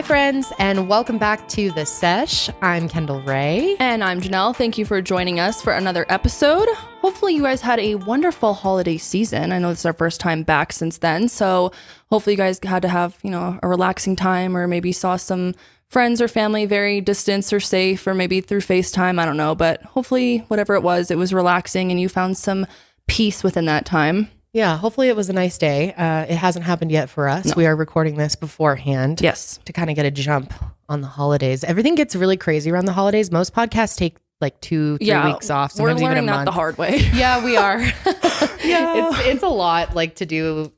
Hi, friends, and welcome back to the Sesh. I'm Kendall Ray. And I'm Janelle. Thank you for joining us for another episode. Hopefully you guys had a wonderful holiday season. I know this is our first time back since then, so hopefully you guys had to have, a relaxing time, or maybe saw some friends or family very distant or safe, or maybe through FaceTime. I don't know, but hopefully whatever it was relaxing and you found some peace within that time. Yeah, hopefully it was a nice day. It hasn't happened yet for us. No. We are recording this beforehand. Yes. To kind of get a jump on the holidays. Everything gets really crazy around the holidays. Most podcasts take like 2-3 weeks off. Sometimes we're learning even a month. that the hard way. Yeah, we are. It's a lot to do,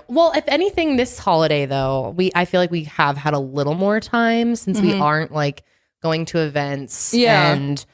Well, if anything, this holiday though, I feel like we have had a little more time since we aren't going to events. Yeah. And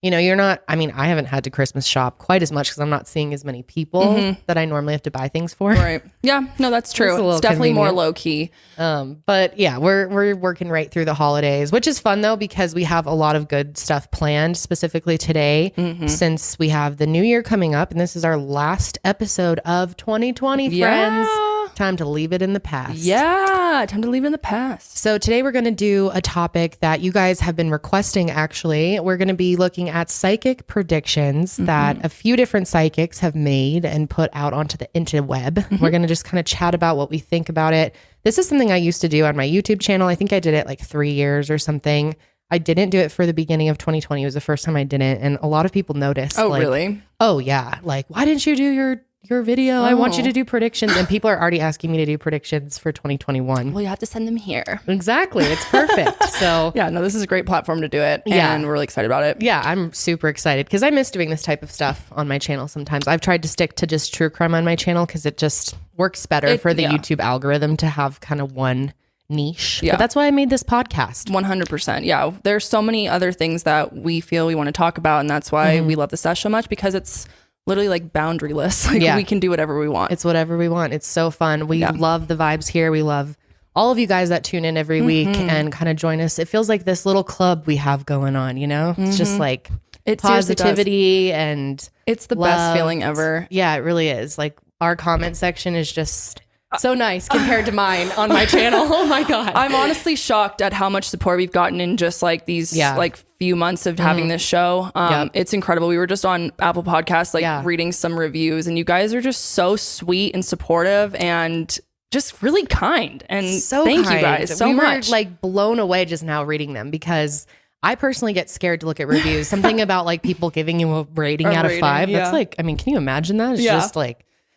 you're not, I haven't had to Christmas shop quite as much because I'm not seeing as many people that I normally have to buy things for. Right. Yeah, no, that's true. It's definitely more low key. But yeah, we're working right through the holidays, which is fun though, because we have a lot of good stuff planned specifically today, since we have the new year coming up. And this is our last episode of 2020, friends. Time to leave it in the past. Yeah, time to leave it in the past. So today we're going to do a topic that you guys have been requesting, actually. We're going to be looking at psychic predictions that a few different psychics have made and put out onto the interweb. We're going to just kind of chat about what we think about it. This is something I used to do on my YouTube channel. I think I did it 3 years or something. I didn't do it for the beginning of 2020. It was the first time I did it. And a lot of people noticed. Oh, really? Oh, yeah. Why didn't you do your video? I want you to do predictions. And people are already asking me to do predictions for 2021. Well, you have to send them here. Exactly. It's perfect. So yeah, no, this is a great platform to do it. And we're really excited about it. Yeah, I'm super excited because I miss doing this type of stuff on my channel sometimes. I've tried to stick to just true crime on my channel because it just works better for the YouTube algorithm to have kind of one niche. Yeah. But that's why I made this podcast. 100%. Yeah. There's so many other things that we feel we want to talk about. And that's why we love the Sesh so much, because it's literally boundaryless. We can do whatever we want. It's whatever we want. It's so fun. We love the vibes here. We love all of you guys that tune in every week and kind of join us. It feels like this little club we have going on, It's just it positivity and it's the best feeling ever. Yeah, it really is. Our comment section is just so nice compared to mine on my channel. Oh my God. I'm honestly shocked at how much support we've gotten in just these few months of having this show. It's incredible. We were just on Apple Podcasts, reading some reviews, and you guys are just so sweet and supportive and just really kind. And so thank you guys so much. We were blown away just now reading them, because I personally get scared to look at reviews. Something about people giving you a rating out of 5. That's can you imagine that? It's just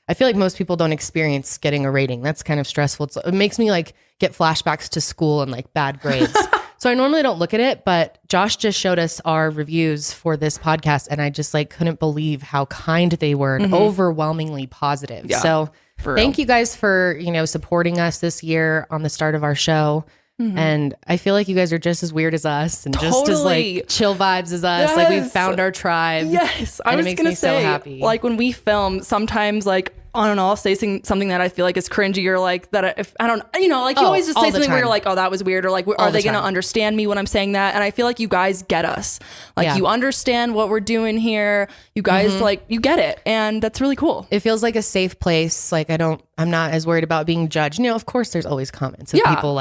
I feel like most people don't experience getting a rating. That's kind of stressful. It makes me get flashbacks to school and bad grades. So I normally don't look at it, but Josh just showed us our reviews for this podcast, and I just couldn't believe how kind they were and overwhelmingly positive. Yeah, so thank you guys for, supporting us this year on the start of our show. And I feel like you guys are just as weird as us and just as chill vibes as us. Yes. We've found our tribe. Yes. I was going to say, so happy. When we film, sometimes on and I'll say something that I feel is cringy, or that if I don't, you always just say something where you're oh, that was weird, or are they going to understand me when I'm saying that? And I feel like you guys get us. You understand what we're doing here. You guys you get it. And that's really cool. It feels like a safe place. I'm not as worried about being judged. Of course there's always comments of people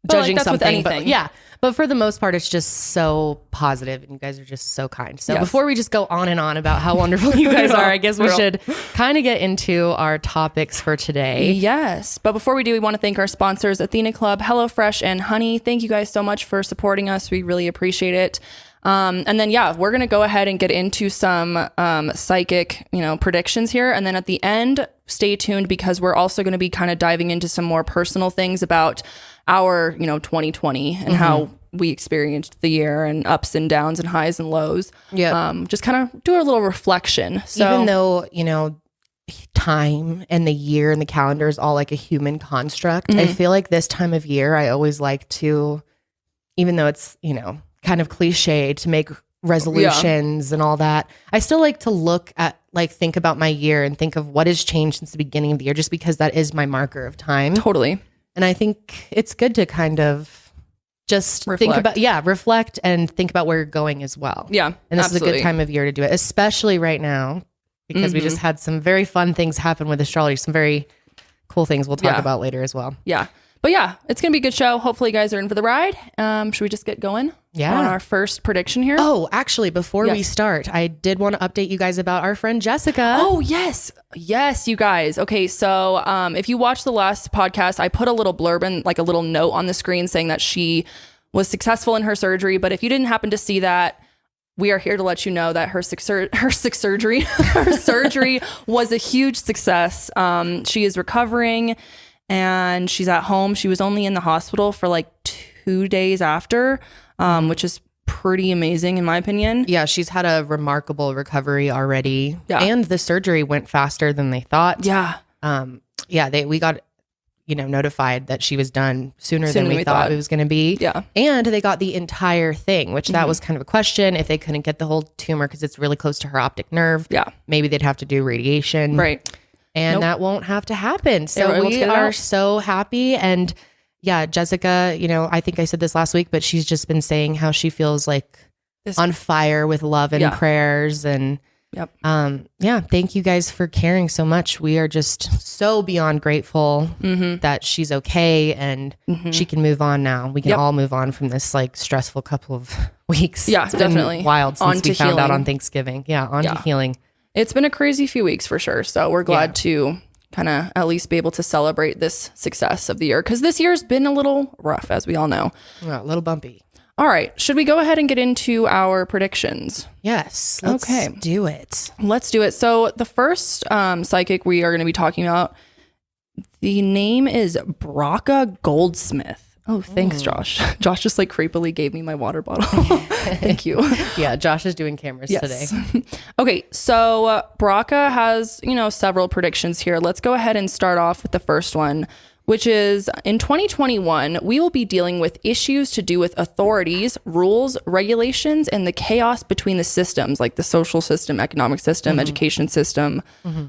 judging something, but for the most part, it's just so positive, and you guys are just so kind. So before we just go on and on about how wonderful you guys are, I guess we should kind of get into our topics for today. Yes. But before we do, we want to thank our sponsors, Athena Club, HelloFresh, and Honey. Thank you guys so much for supporting us. We really appreciate it. And then, we're going to go ahead and get into some psychic, predictions here. And then at the end, stay tuned, because we're also going to be kind of diving into some more personal things about our, 2020 and how we experienced the year, and ups and downs and highs and lows. Yeah. Just kind of do a little reflection. So even though, time and the year and the calendar is all a human construct, I feel like this time of year, I always like to, even though it's, kind of cliche to make resolutions and all that, I still like to look at think about my year and think of what has changed since the beginning of the year, just because that is my marker of time. Totally. And I think it's good to kind of just reflect and think about where you're going as well. Yeah. And this is a good time of year to do it, especially right now, because we just had some very fun things happen with astrology, some very cool things we'll talk about later as well. Yeah. But yeah, it's going to be a good show. Hopefully you guys are in for the ride. Should we just get going? Yeah. On our first prediction here? Oh, actually, before we start, I did want to update you guys about our friend Jessica. Oh, yes. Yes, you guys. Okay, so if you watched the last podcast, I put a little blurb in, like a little note on the screen saying that she was successful in her surgery. But if you didn't happen to see that, we are here to let you know that her surgery was a huge success. She is recovering and she's at home. She was only in the hospital for like 2 days after, which is pretty amazing in my opinion. Yeah, she's had a remarkable recovery already. Yeah. And the surgery went faster than they thought. Yeah. We got notified that she was done sooner than we thought it was going to be. Yeah. And they got the entire thing, which that was kind of a question. If they couldn't get the whole tumor because it's really close to her optic nerve, maybe they'd have to do radiation. Right. And that won't have to happen. So we are so happy. And yeah, Jessica, I think I said this last week, but she's just been saying how she feels like on fire with love and prayers. And thank you guys for caring so much. We are just so beyond grateful that she's okay and she can move on now. We can all move on from this like stressful couple of weeks. Yeah, it's definitely been wild since we found out on Thanksgiving. Yeah, on to healing. It's been a crazy few weeks for sure. So we're glad to kind of at least be able to celebrate this success of the year, because this year's been a little rough, as we all know. Yeah, a little bumpy. All right. Should we go ahead and get into our predictions? Yes. Let's do it. Let's do it. So the first psychic we are going to be talking about, the name is Braca Goldsmith. Oh, thanks, Josh. Josh just like creepily gave me my water bottle. Thank you. Yeah, Josh is doing cameras today. Okay, so Braca has, several predictions here. Let's go ahead and start off with the first one, which is in 2021, we will be dealing with issues to do with authorities, rules, regulations, and the chaos between the systems, like the social system, economic system, education system,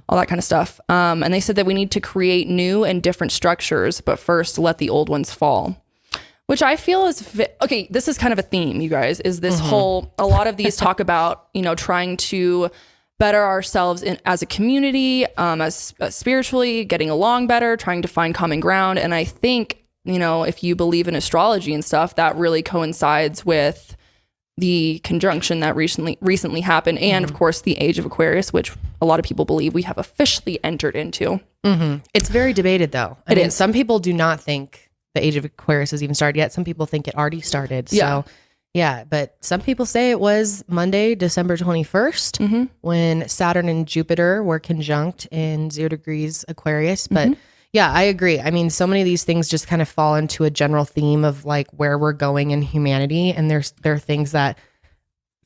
all that kind of stuff. And they said that we need to create new and different structures, but first let the old ones fall. Which I feel is, this is kind of a theme, you guys, is this whole, a lot of these talk about, trying to better ourselves as a community, as spiritually, getting along better, trying to find common ground. And I think, if you believe in astrology and stuff, that really coincides with the conjunction that recently happened. And of course, the age of Aquarius, which a lot of people believe we have officially entered into. It's very debated though. It is. Some people do not think the age of Aquarius has even started yet. Some people think it already started. So yeah, but some people say it was Monday, December 21st, when Saturn and Jupiter were conjunct in 0 degrees Aquarius. But yeah, I agree. I mean, so many of these things just kind of fall into a general theme of like where we're going in humanity. And there are things that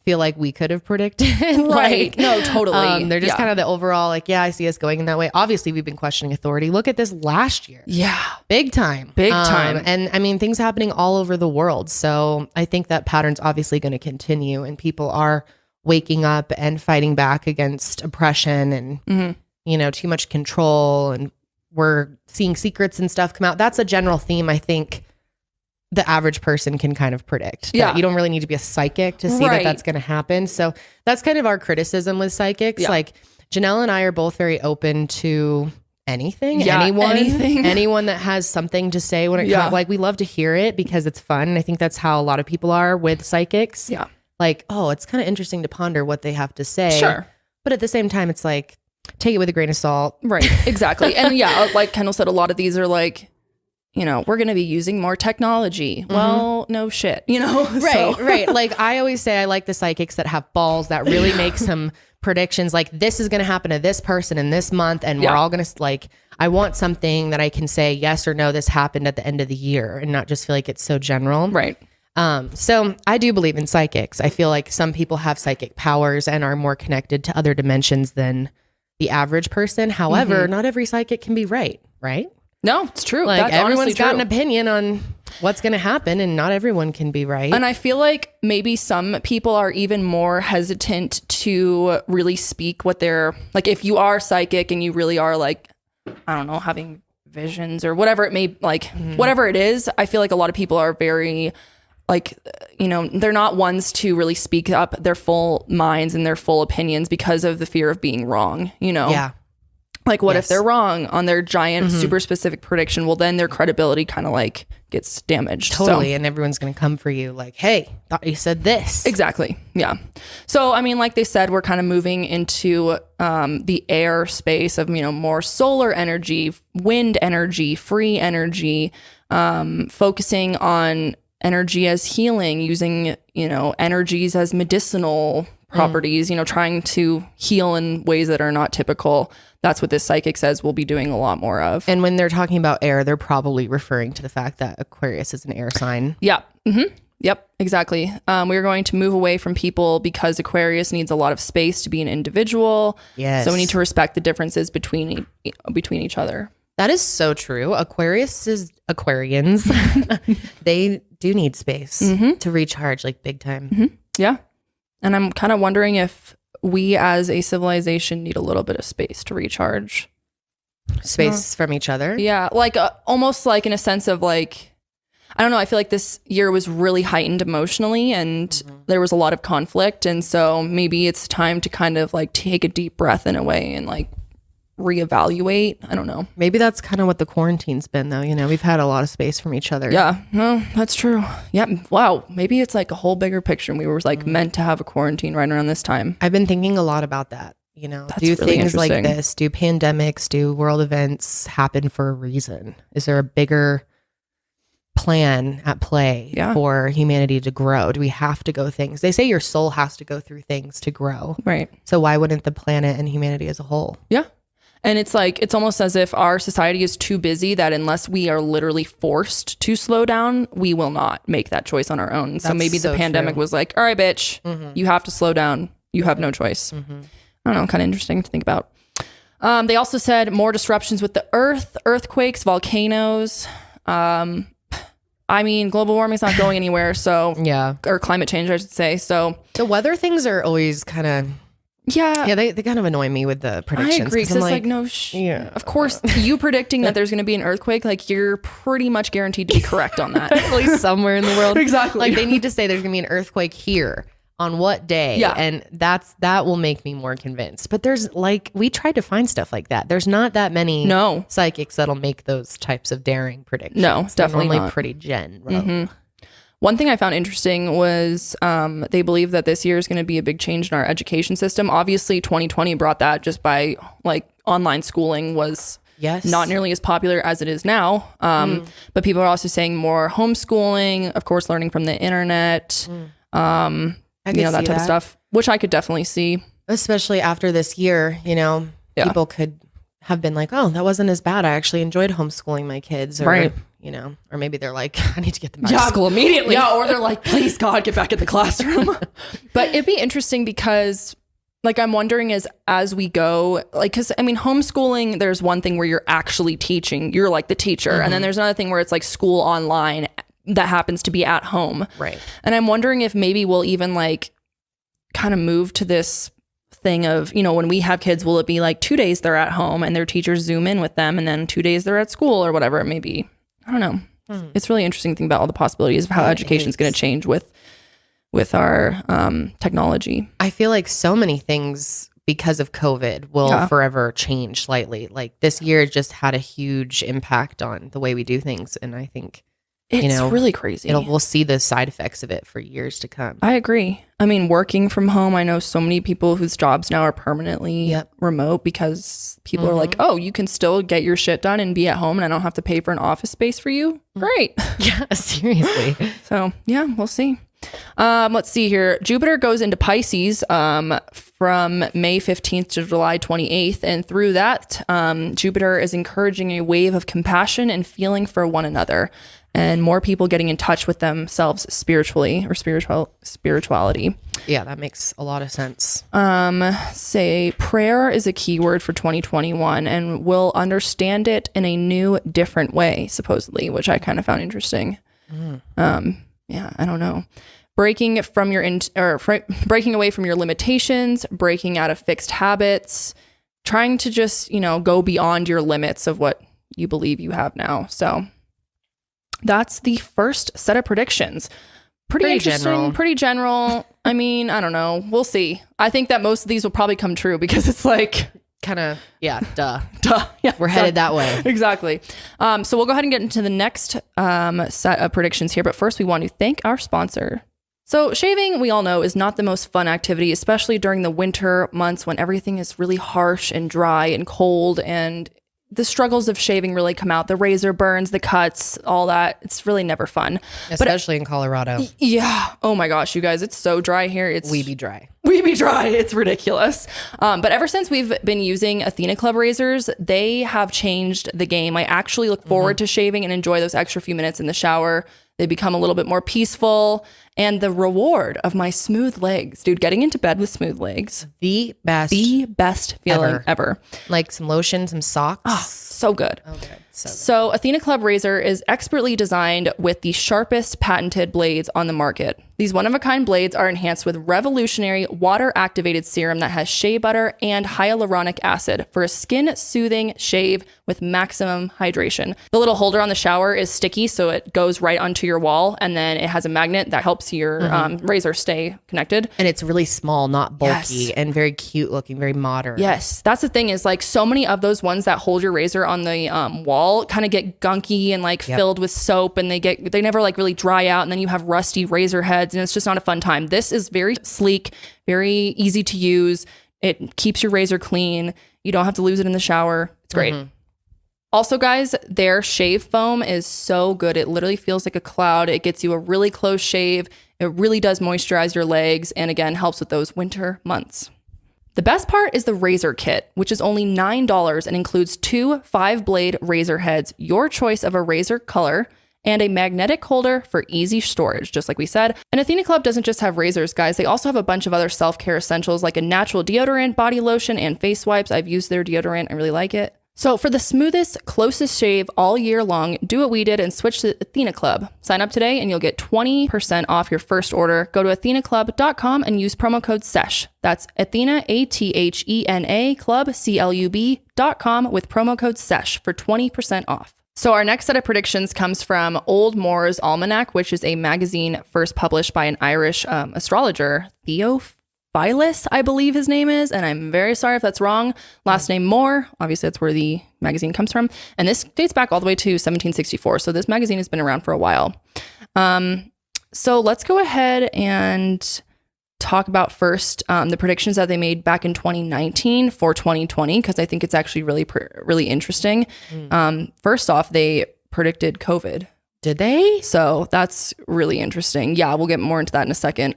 feel like we could have predicted. Right. No, totally. They're just kind of the overall, like, I see us going in that way. Obviously, we've been questioning authority. Look at this last year. Yeah. Big time. Big time. And I mean, things happening all over the world. So I think that pattern's obviously going to continue, and people are waking up and fighting back against oppression and, too much control. And we're seeing secrets and stuff come out. That's a general theme, I think, the average person can kind of predict. Yeah. You don't really need to be a psychic to see that that's going to happen. So that's kind of our criticism with psychics. Yeah. Like Janelle and I are both very open to anything, anyone that has something to say when it comes, like we love to hear it because it's fun. And I think that's how a lot of people are with psychics. Yeah. Like, oh, it's kind of interesting to ponder what they have to say. Sure. But at the same time, it's like, take it with a grain of salt. Right. Exactly. And like Kendall said, a lot of these are like, we're going to be using more technology. Well, no shit, Right. Like I always say, I like the psychics that have balls that really make some predictions. Like this is going to happen to this person in this month. And we're all going to I want something that I can say yes or no, this happened at the end of the year, and not just feel like it's so general. Right. So I do believe in psychics. I feel like some people have psychic powers and are more connected to other dimensions than the average person. However, not every psychic can be right. No, it's true. Like that's everyone's got true. an opinion on what's going to happen, and not everyone can be right. And I feel like maybe some people are even more hesitant to really speak what they're like. If you are psychic and you really are like, I don't know, having visions or whatever it may whatever it is, I feel like a lot of people are very like, they're not ones to really speak up their full minds and their full opinions because of the fear of being wrong, Yeah. Like, what if they're wrong on their giant, super specific prediction? Well, then their credibility kind of like gets damaged. Totally. So, and everyone's going to come for you like, hey, thought you said this. Exactly. Yeah. So, I mean, like they said, we're kind of moving into the air space of, more solar energy, wind energy, free energy, focusing on energy as healing, using, energies as medicinal properties, trying to heal in ways that are not typical. That's what this psychic says we'll be doing a lot more of. And when they're talking about air, they're probably referring to the fact that Aquarius is an air sign. Yeah. Mm-hmm. Yep, exactly. We're going to move away from people because Aquarius needs a lot of space to be an individual. Yes. So we need to respect the differences between each other. That is so true. Aquarians, they do need space to recharge like big time. Mm-hmm. Yeah. And I'm kind of wondering if we as a civilization need a little bit of space to recharge. Space from each other? Yeah. Like almost like in a sense of like, I don't know. I feel like this year was really heightened emotionally and there was a lot of conflict. And so maybe it's time to kind of like take a deep breath in a way and like reevaluate. I don't know. Maybe that's kind of what the quarantine's been though. We've had a lot of space from each other. Yeah, no, that's true. Yeah. Wow. Maybe it's like a whole bigger picture and we were like meant to have a quarantine right around this time. I've been thinking a lot about that. That's do really things like this, do pandemics, do world events happen for a reason? Is there a bigger plan at play for humanity to grow? Do we have to go things? They say your soul has to go through things to grow. Right. So why wouldn't the planet and humanity as a whole? Yeah. And it's like, it's almost as if our society is too busy that unless we are literally forced to slow down, we will not make that choice on our own. So maybe the pandemic was like, all right, bitch, you have to slow down. You have no choice. I don't know, kind of interesting to think about. They also said more disruptions with the earth, earthquakes, volcanoes. I mean, global warming is not going anywhere. So or climate change, I should say. So the weather things are always kind of, they kind of annoy me with the predictions. I agree. Because it's like no, of course, you predicting that there's going to be an earthquake, like you're pretty much guaranteed to be correct on that. At least somewhere in the world. Exactly. Like they need to say there's going to be an earthquake here on what day. Yeah. And that will make me more convinced. But there's like, we tried to find stuff like that. There's not that many psychics that'll make those types of daring predictions. No, definitely They're not. Pretty general. One thing I found interesting was they believe that this year is going to be a big change in our education system. Obviously, 2020 brought that just by like online schooling was not nearly as popular as it is now. But people are also saying more homeschooling, of course, learning from the internet, that type of stuff, which I could definitely see. Especially after this year, people could have been like, oh, that wasn't as bad. I actually enjoyed homeschooling my kids. Or, or maybe they're like, I need to get them back to school immediately. Yeah, or they're like, please, God, get back in the classroom. But it'd be interesting because, like, I'm wondering as we go, like, because, I mean, homeschooling, there's one thing where you're actually teaching. You're like the teacher. And then there's another thing where it's like school online that happens to be at home. Right. And I'm wondering if maybe we'll even, like, kind of move to this thing of, when we have kids, will it be like 2 days they're at home and their teachers Zoom in with them and then 2 days they're at school or whatever it may be. I don't know. It's really interesting to think about all the possibilities of how education is going to change with our technology. I feel like so many things because of COVID will forever change slightly. Like this year just had a huge impact on the way we do things. And I think it's really crazy. We'll see the side effects of it for years to come. I agree. I mean, working from home, I know so many people whose jobs now are permanently remote because people are like, oh, you can still get your shit done and be at home and I don't have to pay for an office space for you. Great. Yeah, seriously. So yeah, we'll see. Let's see here. Jupiter goes into Pisces from May 15th to July 28th. And through that, Jupiter is encouraging a wave of compassion and feeling for one another and more people getting in touch with themselves spiritually or spirituality. Yeah, that makes a lot of sense. Say prayer is a key word for 2021 and we'll understand it in a new, different way, supposedly, which I kind of found interesting. Yeah, I don't know. Breaking away from your limitations, breaking out of fixed habits, trying to just, go beyond your limits of what you believe you have now. So that's the first set of predictions. Pretty interesting, pretty general. I mean, I don't know. We'll see. I think that most of these will probably come true because it's like kind of, yeah, duh. Yeah, we're headed that way. Exactly. So we'll go ahead and get into the next set of predictions here. But first, we want to thank our sponsor. So shaving, we all know, is not the most fun activity, especially during the winter months when everything is really harsh and dry and cold, and the struggles of shaving really come out. The razor burns, the cuts, all that. It's really never fun. Especially in Colorado. Yeah. Oh my gosh, you guys, it's so dry here. We be dry. It's ridiculous. But ever since we've been using Athena Club razors, they have changed the game. I actually look forward to shaving and enjoy those extra few minutes in the shower. They become a little bit more peaceful. And the reward of my smooth legs, dude, getting into bed with smooth legs. The best feeling ever. Like some lotion, some socks. Oh, so good. Okay. So Athena Club razor is expertly designed with the sharpest patented blades on the market. These one-of-a-kind blades are enhanced with revolutionary water-activated serum that has shea butter and hyaluronic acid for a skin-soothing shave with maximum hydration. The little holder on the shower is sticky, so it goes right onto your wall, and then it has a magnet that helps your razor stay connected. And it's really small, not bulky, and very cute looking, very modern. Yes, that's the thing is like so many of those ones that hold your razor on the wall kind of get gunky and like filled with soap, and they never like really dry out, and then you have rusty razor heads, and it's just not a fun time. This is very sleek, very easy to use. It keeps your razor clean. You don't have to lose it in the shower. It's great. Also, guys, their shave foam is so good. It literally feels like a cloud. It gets you a really close shave. It really does moisturize your legs, and again, helps with those winter months. The best part is the razor kit, which is only $9 and includes 2 5-blade razor heads, your choice of a razor color, and a magnetic holder for easy storage, just like we said. And Athena Club doesn't just have razors, guys. They also have a bunch of other self-care essentials like a natural deodorant, body lotion, and face wipes. I've used their deodorant. I really like it. So for the smoothest, closest shave all year long, do what we did and switch to Athena Club. Sign up today and you'll get 20% off your first order. Go to athenaclub.com and use promo code SESH. That's Athena, ATHENA, Club, CLUB.com with promo code SESH for 20% off. So our next set of predictions comes from Old Moore's Almanac, which is a magazine first published by an Irish astrologer, Theophilus, I believe his name is, and I'm very sorry if that's wrong. Last name Moore, obviously that's where the magazine comes from. And this dates back all the way to 1764. So this magazine has been around for a while. So let's go ahead and talk about first the predictions that they made back in 2019 for 2020, because I think it's actually really interesting. First off, they predicted COVID. Did they? So that's really interesting. Yeah, we'll get more into that in a second.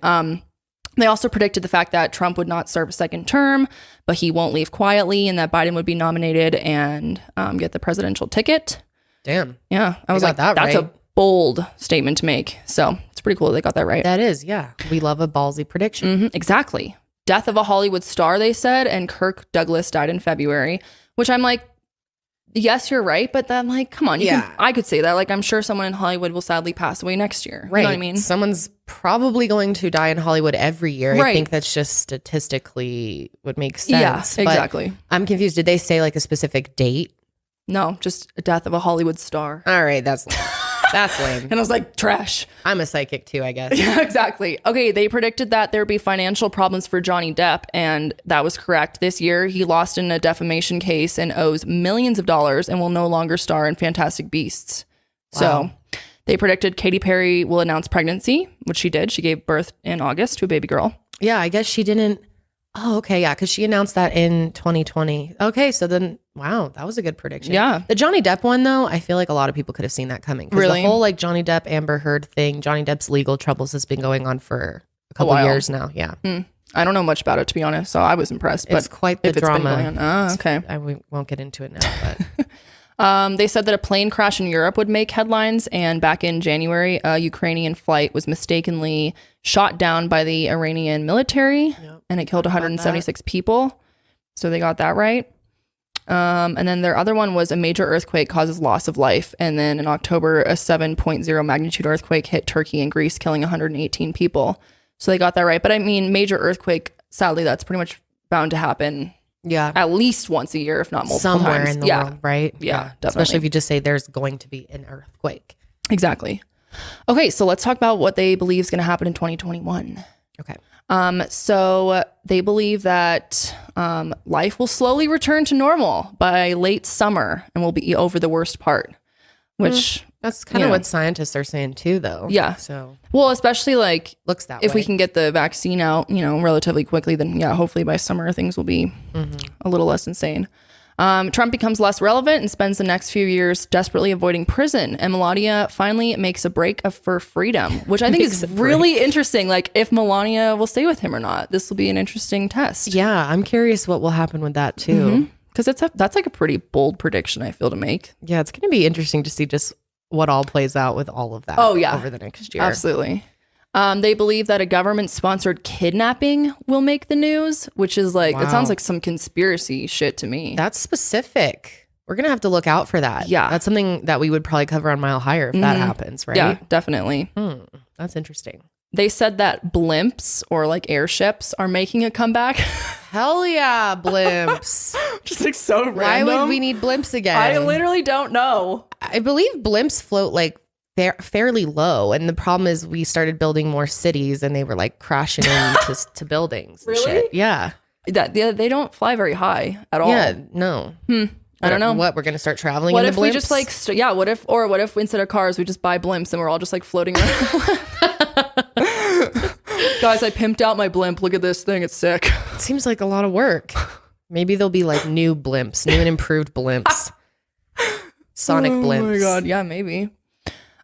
They also predicted the fact that Trump would not serve a second term, but he won't leave quietly, and that Biden would be nominated and get the presidential ticket. Damn. Yeah, I was like, that's a bold statement to make. So it's pretty cool they got that right. That is, yeah. We love a ballsy prediction. Exactly. Death of a Hollywood star, they said, and Kirk Douglas died in February, which I'm like, yes, you're right, but then like, come on, I could say that. Like, I'm sure someone in Hollywood will sadly pass away next year. Right. You know what I mean? Someone's probably going to die in Hollywood every year. Right. I think that's just statistically would make sense. Yeah, exactly. But I'm confused. Did they say like a specific date? No, just a death of a Hollywood star. All right, that's lame. That's lame. And I was like, trash. I'm a psychic too, I guess. Yeah, exactly. Okay, they predicted that there'd be financial problems for Johnny Depp, and that was correct. This year, he lost in a defamation case and owes millions of dollars and will no longer star in Fantastic Beasts. Wow. So they predicted Katy Perry will announce pregnancy, which she did. She gave birth in August to a baby girl. Yeah, I guess she didn't. Oh, okay. Yeah, because she announced that in 2020. Okay, so then, wow, that was a good prediction. Yeah. The Johnny Depp one, though, I feel like a lot of people could have seen that coming. Really? The whole like Johnny Depp, Amber Heard thing, Johnny Depp's legal troubles has been going on for a couple of years now. Yeah. I don't know much about it, to be honest, so I was impressed. But it's quite the drama. Okay. We won't get into it now, but... They said that a plane crash in Europe would make headlines, and back in January, a Ukrainian flight was mistakenly shot down by the Iranian military, and it killed 176 people. So they got that right. And then their other one was a major earthquake causes loss of life. And then in October, a 7.0 magnitude earthquake hit Turkey and Greece, killing 118 people. So they got that right. But I mean, major earthquake, sadly, that's pretty much bound to happen. Yeah. At least once a year, if not multiple somewhere times. in the world, right? Yeah, definitely. Especially if you just say there's going to be an earthquake. Exactly. Okay, so let's talk about what they believe is going to happen in 2021. Okay. So they believe that life will slowly return to normal by late summer and we'll be over the worst part, which that's kind of what scientists are saying too, though. Yeah. So, well, especially like looks that if way. we can get the vaccine out, relatively quickly, then hopefully by summer things will be a little less insane. Trump becomes less relevant and spends the next few years desperately avoiding prison. And Melania finally makes a break for freedom, which I think is really interesting. Like if Melania will stay with him or not, this will be an interesting test. Yeah, I'm curious what will happen with that too. Because that's like a pretty bold prediction, I feel, to make. Yeah, it's going to be interesting to see just what all plays out with all of that over the next year. Absolutely. They believe that a government-sponsored kidnapping will make the news, which is like, it sounds like some conspiracy shit to me. That's specific. We're going to have to look out for that. Yeah. That's something that we would probably cover on Mile Higher if that happens, right? Yeah, definitely. That's interesting. They said that blimps or like airships are making a comeback. Hell yeah, blimps. Just like so random. Why would we need blimps again? I literally don't know. I believe blimps float like fairly low, and the problem is we started building more cities and they were like crashing into buildings. Really? And shit. Yeah. They don't fly very high at all. Yeah, no. I don't know. What, we're going to start traveling what in if the blimps? we just like what if instead of cars we just buy blimps and we're all just like floating around? Guys, I pimped out my blimp. Look at this thing. It's sick. It seems like a lot of work. Maybe there'll be like new blimps, new and improved blimps. Sonic blimps. Oh my God. Yeah, maybe.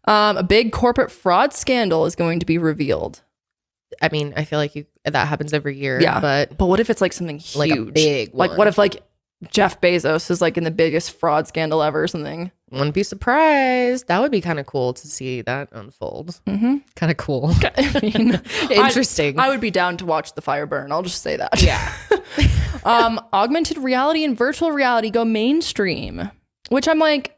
A big corporate fraud scandal is going to be revealed. I mean, I feel like that happens every year. Yeah. But what if it's like something huge? Like a big one. Like what if like Jeff Bezos is like in the biggest fraud scandal ever or something? Wouldn't be surprised. That would be kind of cool to see that unfold. Kind of cool. I mean, interesting. I would be down to watch the fire burn. I'll just say that. Yeah. Augmented reality and virtual reality go mainstream, which I'm like,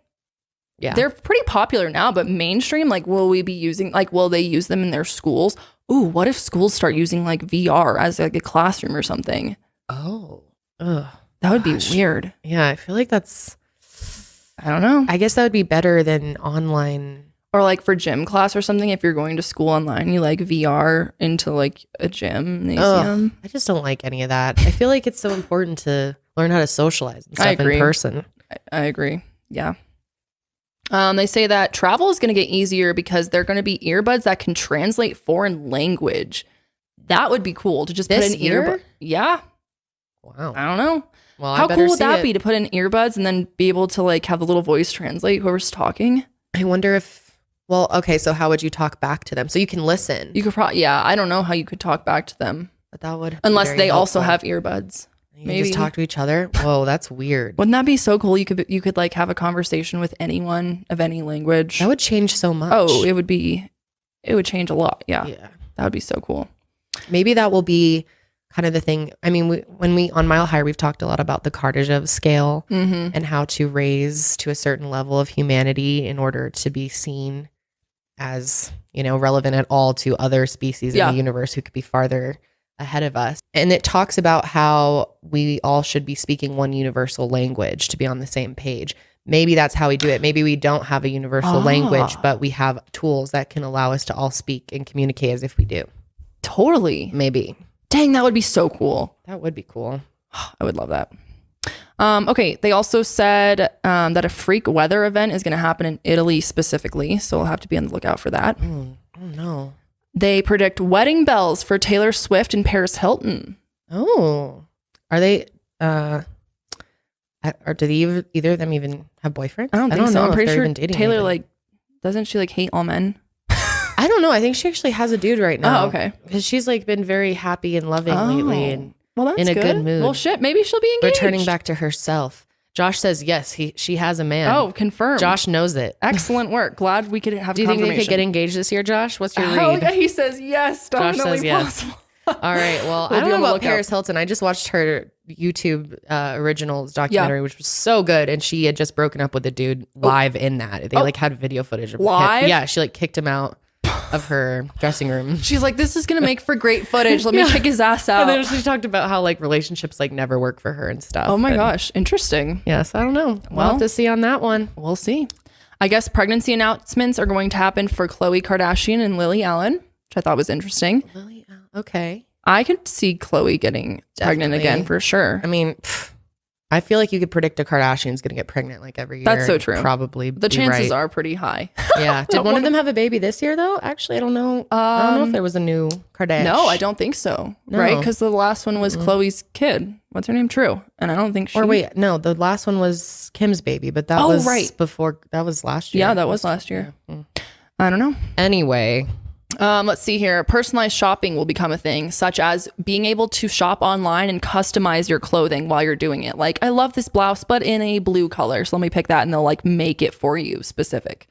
yeah, they're pretty popular now, but mainstream, like, will they use them in their schools? Ooh, what if schools start using like VR as like a classroom or something? Oh, ugh. That would be weird. Yeah, I feel like that's, I don't know. I guess that would be better than online. Or like for gym class or something, if you're going to school online, you like VR into like a gymnasium. I just don't like any of that. I feel like it's so important to learn how to socialize and stuff in person. I agree. Yeah. They say that travel is going to get easier because they're going to be earbuds that can translate foreign language. That would be cool to just put an earbud. Yeah. Wow. I don't know. Well, how cool would that be to put in earbuds and then be able to like have the little voice translate whoever's talking? I wonder if, well, okay, so how would you talk back to them? So you can listen. You could probably, I don't know how you could talk back to them. But that would unless they also have earbuds. Maybe just talk to each other. Whoa, that's weird. Wouldn't that be so cool? You could like have a conversation with anyone of any language. That would change so much. Oh, it would change a lot. Yeah. That would be so cool. Maybe that will be kind of the thing. I mean, when we on Mile High, we've talked a lot about the Kardashev scale and how to raise to a certain level of humanity in order to be seen as, relevant at all to other species in the universe who could be farther ahead of us. And it talks about how we all should be speaking one universal language to be on the same page. Maybe that's how we do it. Maybe we don't have a universal language, but we have tools that can allow us to all speak and communicate as if we do. Totally. Maybe. Dang, that would be so cool. That would be cool. I would love that. Okay. They also said that a freak weather event is going to happen in Italy specifically. So we'll have to be on the lookout for that. Oh no. They predict wedding bells for Taylor Swift and Paris Hilton. Oh, are they, or do either of them even have boyfriends? I don't think so. I'm pretty sure Taylor, anything. Doesn't she hate all men? I don't know. I think she actually has a dude right now. Oh, okay. Because she's been very happy and loving lately and that's in a good mood. Well, shit, maybe she'll be engaged. Returning back to herself. Josh says yes, she has a man. Oh, confirmed. Josh knows it. Excellent work. Glad we could have. Do you think they could get engaged this year, Josh? What's your read? He says yes. Josh says yes. All right. Well, I don't know about Paris Hilton. I just watched her YouTube originals documentary, which was so good, and she had just broken up with a dude live in that. They had video footage of live. Him. Yeah, she kicked him out of her dressing room. She's like, this is gonna make for great footage. Let me kick his ass out. And then she talked about how relationships never work for her and stuff. Oh my gosh, interesting. Yes, I don't know. We'll have to see on that one. We'll see. I guess pregnancy announcements are going to happen for Khloe Kardashian and Lily Allen. which I thought was interesting. Lily, okay. I could see Khloe getting pregnant again for sure. I mean, I feel like you could predict a Kardashian's going to get pregnant like every year. That's so true. Probably the chances are pretty high. Yeah. Did one of them have a baby this year though? Actually, I don't know. I don't know if there was a new Kardashian. No, I don't think so. No. Right? Because the last one was Khloe's kid. What's her name? True. And I don't think she. Or wait, no, the last one was Kim's baby, but that was before. That was last year. Yeah, that was last year. I don't know. Anyway. Let's see here. Personalized shopping will become a thing, such as being able to shop online and customize your clothing while you're doing it. Like, I love this blouse, but in a blue color. So let me pick that, and they'll like make it for you specific.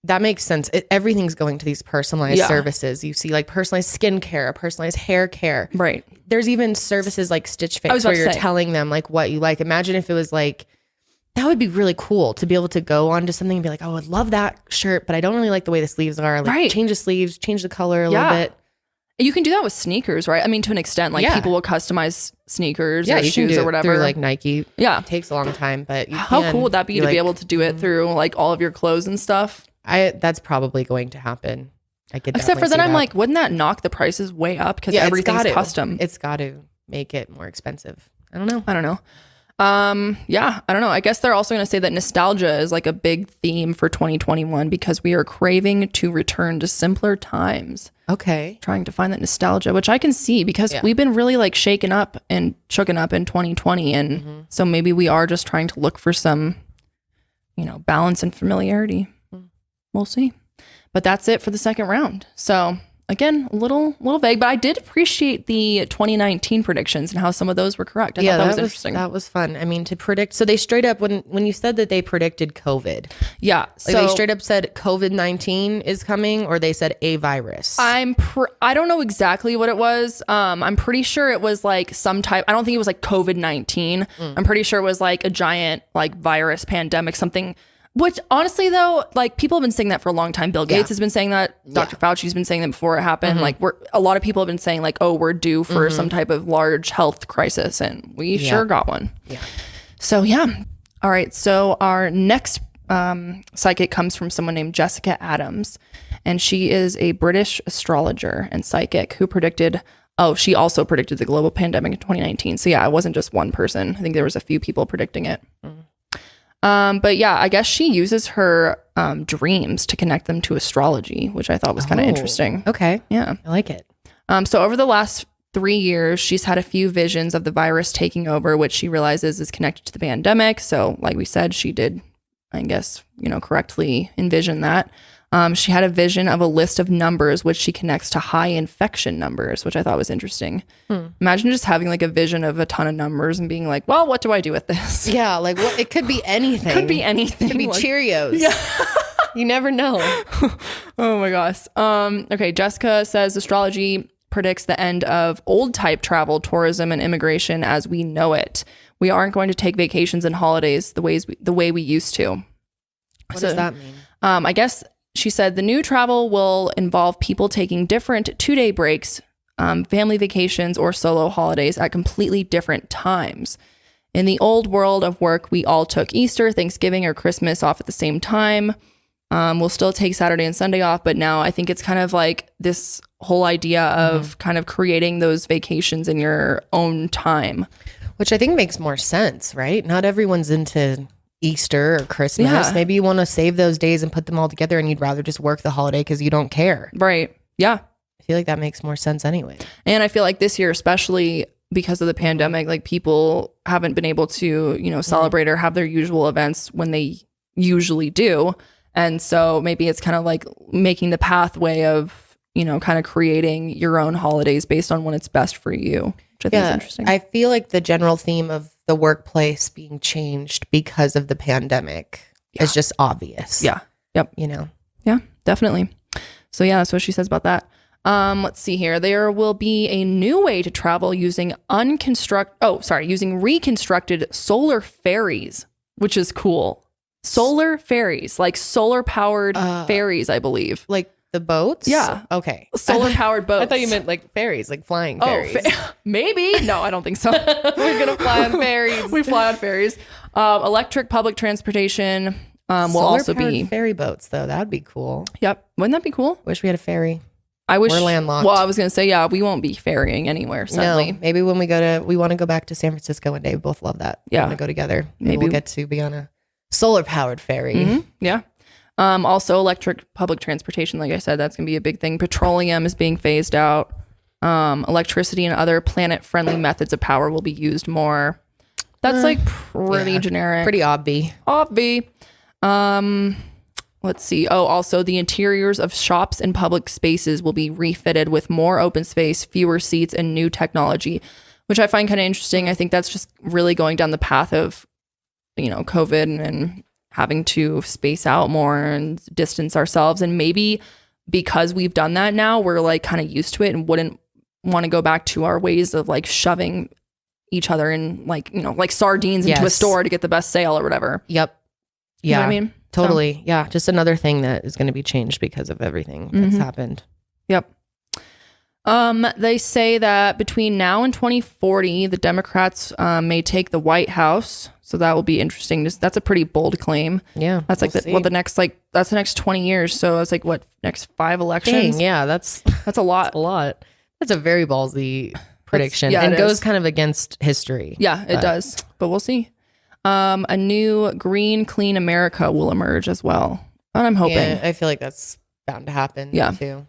That makes sense. Everything's going to these personalized services. You see like personalized skincare, personalized hair care. Right. There's even services like Stitch Fix where you're telling them like what you like. Imagine if it was like, that would be really cool to be able to go onto something and be like, oh, I would love that shirt, but I don't really like the way the sleeves are. Like, change the sleeves, change the color a little bit. You can do that with sneakers, right? I mean, to an extent, like people will customize sneakers or shoes or whatever. Through like Nike. Yeah. It takes a long time, but how cool would that be to be able to do it through like all of your clothes and stuff? That's probably going to happen. I could Except for then I'm like, wouldn't that knock the prices way up? Because everything's custom. It's got to make it more expensive. I don't know. I don't know. I don't know. I guess they're also going to say that nostalgia is like a big theme for 2021 because we are craving to return to simpler times. Okay. Trying to find that nostalgia, which I can see because we've been really like shaken up and shooken up in 2020. And so maybe we are just trying to look for some, balance and familiarity. We'll see. But that's it for the second round. So again, a little vague, but I did appreciate the 2019 predictions and how some of those were correct. I thought that was interesting. That was fun. I mean, to predict, so they straight up, when you said that they predicted COVID. Yeah. So they straight up said COVID-19 is coming, or they said a virus. I don't know exactly what it was. I'm pretty sure it was like some type, I don't think it was like COVID-19. I'm pretty sure it was like a giant like virus pandemic, something. Which honestly though, like people have been saying that for a long time. Bill Gates has been saying that. Dr. Fauci's been saying that before it happened. Like a lot of people have been saying like, oh, we're due for some type of large health crisis, and we sure got one. Yeah. So all right. So our next psychic comes from someone named Jessica Adams, and she is a British astrologer and psychic who predicted. Oh, she also predicted the global pandemic in 2019. So it wasn't just one person. I think there was a few people predicting it. But I guess she uses her dreams to connect them to astrology, which I thought was kind of interesting. Okay. Yeah. I like it. So over the last 3 years, she's had a few visions of the virus taking over, which she realizes is connected to the pandemic. So like we said, she did, I guess, correctly envision that. She had a vision of a list of numbers, which she connects to high infection numbers, which I thought was interesting. Imagine just having like a vision of a ton of numbers and being like, well, what do I do with this? Yeah, like it could be anything. Could be anything. Could be like, Cheerios. Yeah. You never know. Oh my gosh. Okay, Jessica says astrology predicts the end of old type travel, tourism, and immigration as we know it. We aren't going to take vacations and holidays the way we used to. What does that mean? I guess she said the new travel will involve people taking different 2-day breaks, family vacations, or solo holidays at completely different times. In the old world of work, we all took Easter, Thanksgiving, or Christmas off at the same time. We'll still take Saturday and Sunday off, but now I think it's kind of like this whole idea of kind of creating those vacations in your own time. Which I think makes more sense, right? Not everyone's into Easter or Christmas. Yeah. Maybe you want to save those days and put them all together, and you'd rather just work the holiday because you don't care. Right. Yeah. I feel like that makes more sense anyway. And I feel like this year, especially because of the pandemic, like people haven't been able to, celebrate or have their usual events when they usually do. And so maybe it's kind of like making the pathway of, kind of creating your own holidays based on when it's best for you, which I think is interesting. I feel like the general theme of the workplace being changed because of the pandemic is just obvious. Yeah. Yep. Yeah, definitely. So that's what she says about that. Let's see here. There will be a new way to travel using reconstructed solar ferries, which is cool. Solar ferries, like solar powered ferries, I believe. Like the boats? Yeah. Okay. Solar powered boats. I thought you meant like ferries, like flying ferries. Maybe. No, I don't think so. We're going to fly on ferries. We fly on ferries. Electric public transportation will also be ferry boats, though. That would be cool. Yep. Wouldn't that be cool? Wish we had a ferry. We're landlocked. Well, I was gonna say, yeah, we won't be ferrying anywhere. Sadly, no. Maybe when we want to go back to San Francisco one day. We both love that. Yeah, we want to go together. Maybe we'll get to be on a solar powered ferry. Mm-hmm. Yeah. Also, electric public transportation. Like I said, that's gonna be a big thing. Petroleum is being phased out. Electricity and other planet friendly methods of power will be used more. That's like pretty generic. Pretty obvi. Let's see. Oh, also the interiors of shops and public spaces will be refitted with more open space, fewer seats, and new technology, which I find kind of interesting. I think that's just really going down the path of, COVID and having to space out more and distance ourselves. And maybe because we've done that now, we're like kind of used to it and wouldn't want to go back to our ways of like shoving each other in like sardines into a store to get the best sale or whatever. Yep. Yeah. You know what I mean? Totally. So, yeah. Just another thing that is going to be changed because of everything that's happened. Yep. They say that between now and 2040, the Democrats may take the White House. So that will be interesting. That's a pretty bold claim. Yeah. That's like that's the next 20 years. So it's like what, next 5 elections? Dang, yeah, that's a lot. That's a lot. That's a very ballsy prediction. And goes kind of against history. Yeah, it does. But we'll see. A new green, clean America will emerge as well. And I'm hoping. Yeah, I feel like that's bound to happen too.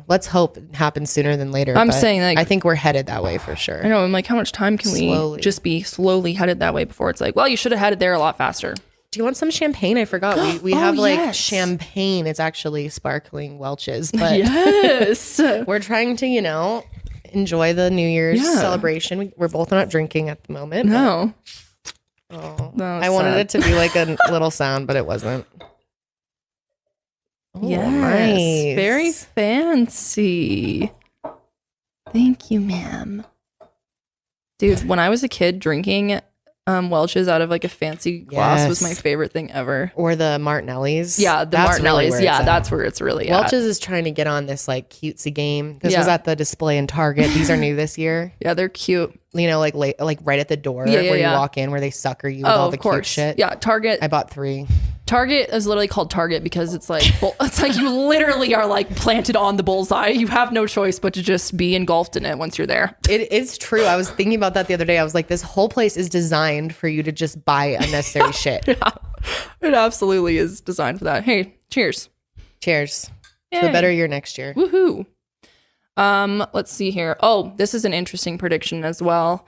Let's hope it happens sooner than later. I'm saying I think we're headed that way for sure. I know. I'm like, how much time can we just be slowly headed that way before it's like, well, you should have had it there a lot faster. Do you want some champagne? I forgot. We have champagne. It's actually sparkling Welch's, but yes, we're trying to, enjoy the New Year's celebration. We're both not drinking at the moment. No. I wanted it to be like a little sound, but it wasn't. Oh, yes, nice. Very fancy. Thank you, ma'am. Dude, when I was a kid, drinking Welch's out of like a fancy glass was my favorite thing ever. Or the Martinellis. Yeah, Martinellis. Really that's where it's really Welch's is trying to get on this like cutesy game. This was at the display in Target. These are new this year. Yeah, they're cute. Like right at the door where you walk in, where they sucker you with all the cute shit. Yeah, Target. I bought 3. Target is literally called Target because it's like you literally are like planted on the bullseye. You have no choice but to just be engulfed in it once you're there. It is true. I was thinking about that the other day. I was like, this whole place is designed for you to just buy unnecessary shit. Yeah, it absolutely is designed for that. Hey, cheers. Cheers. Yay. To a better year next year. Woohoo. Let's see here. Oh, this is an interesting prediction as well.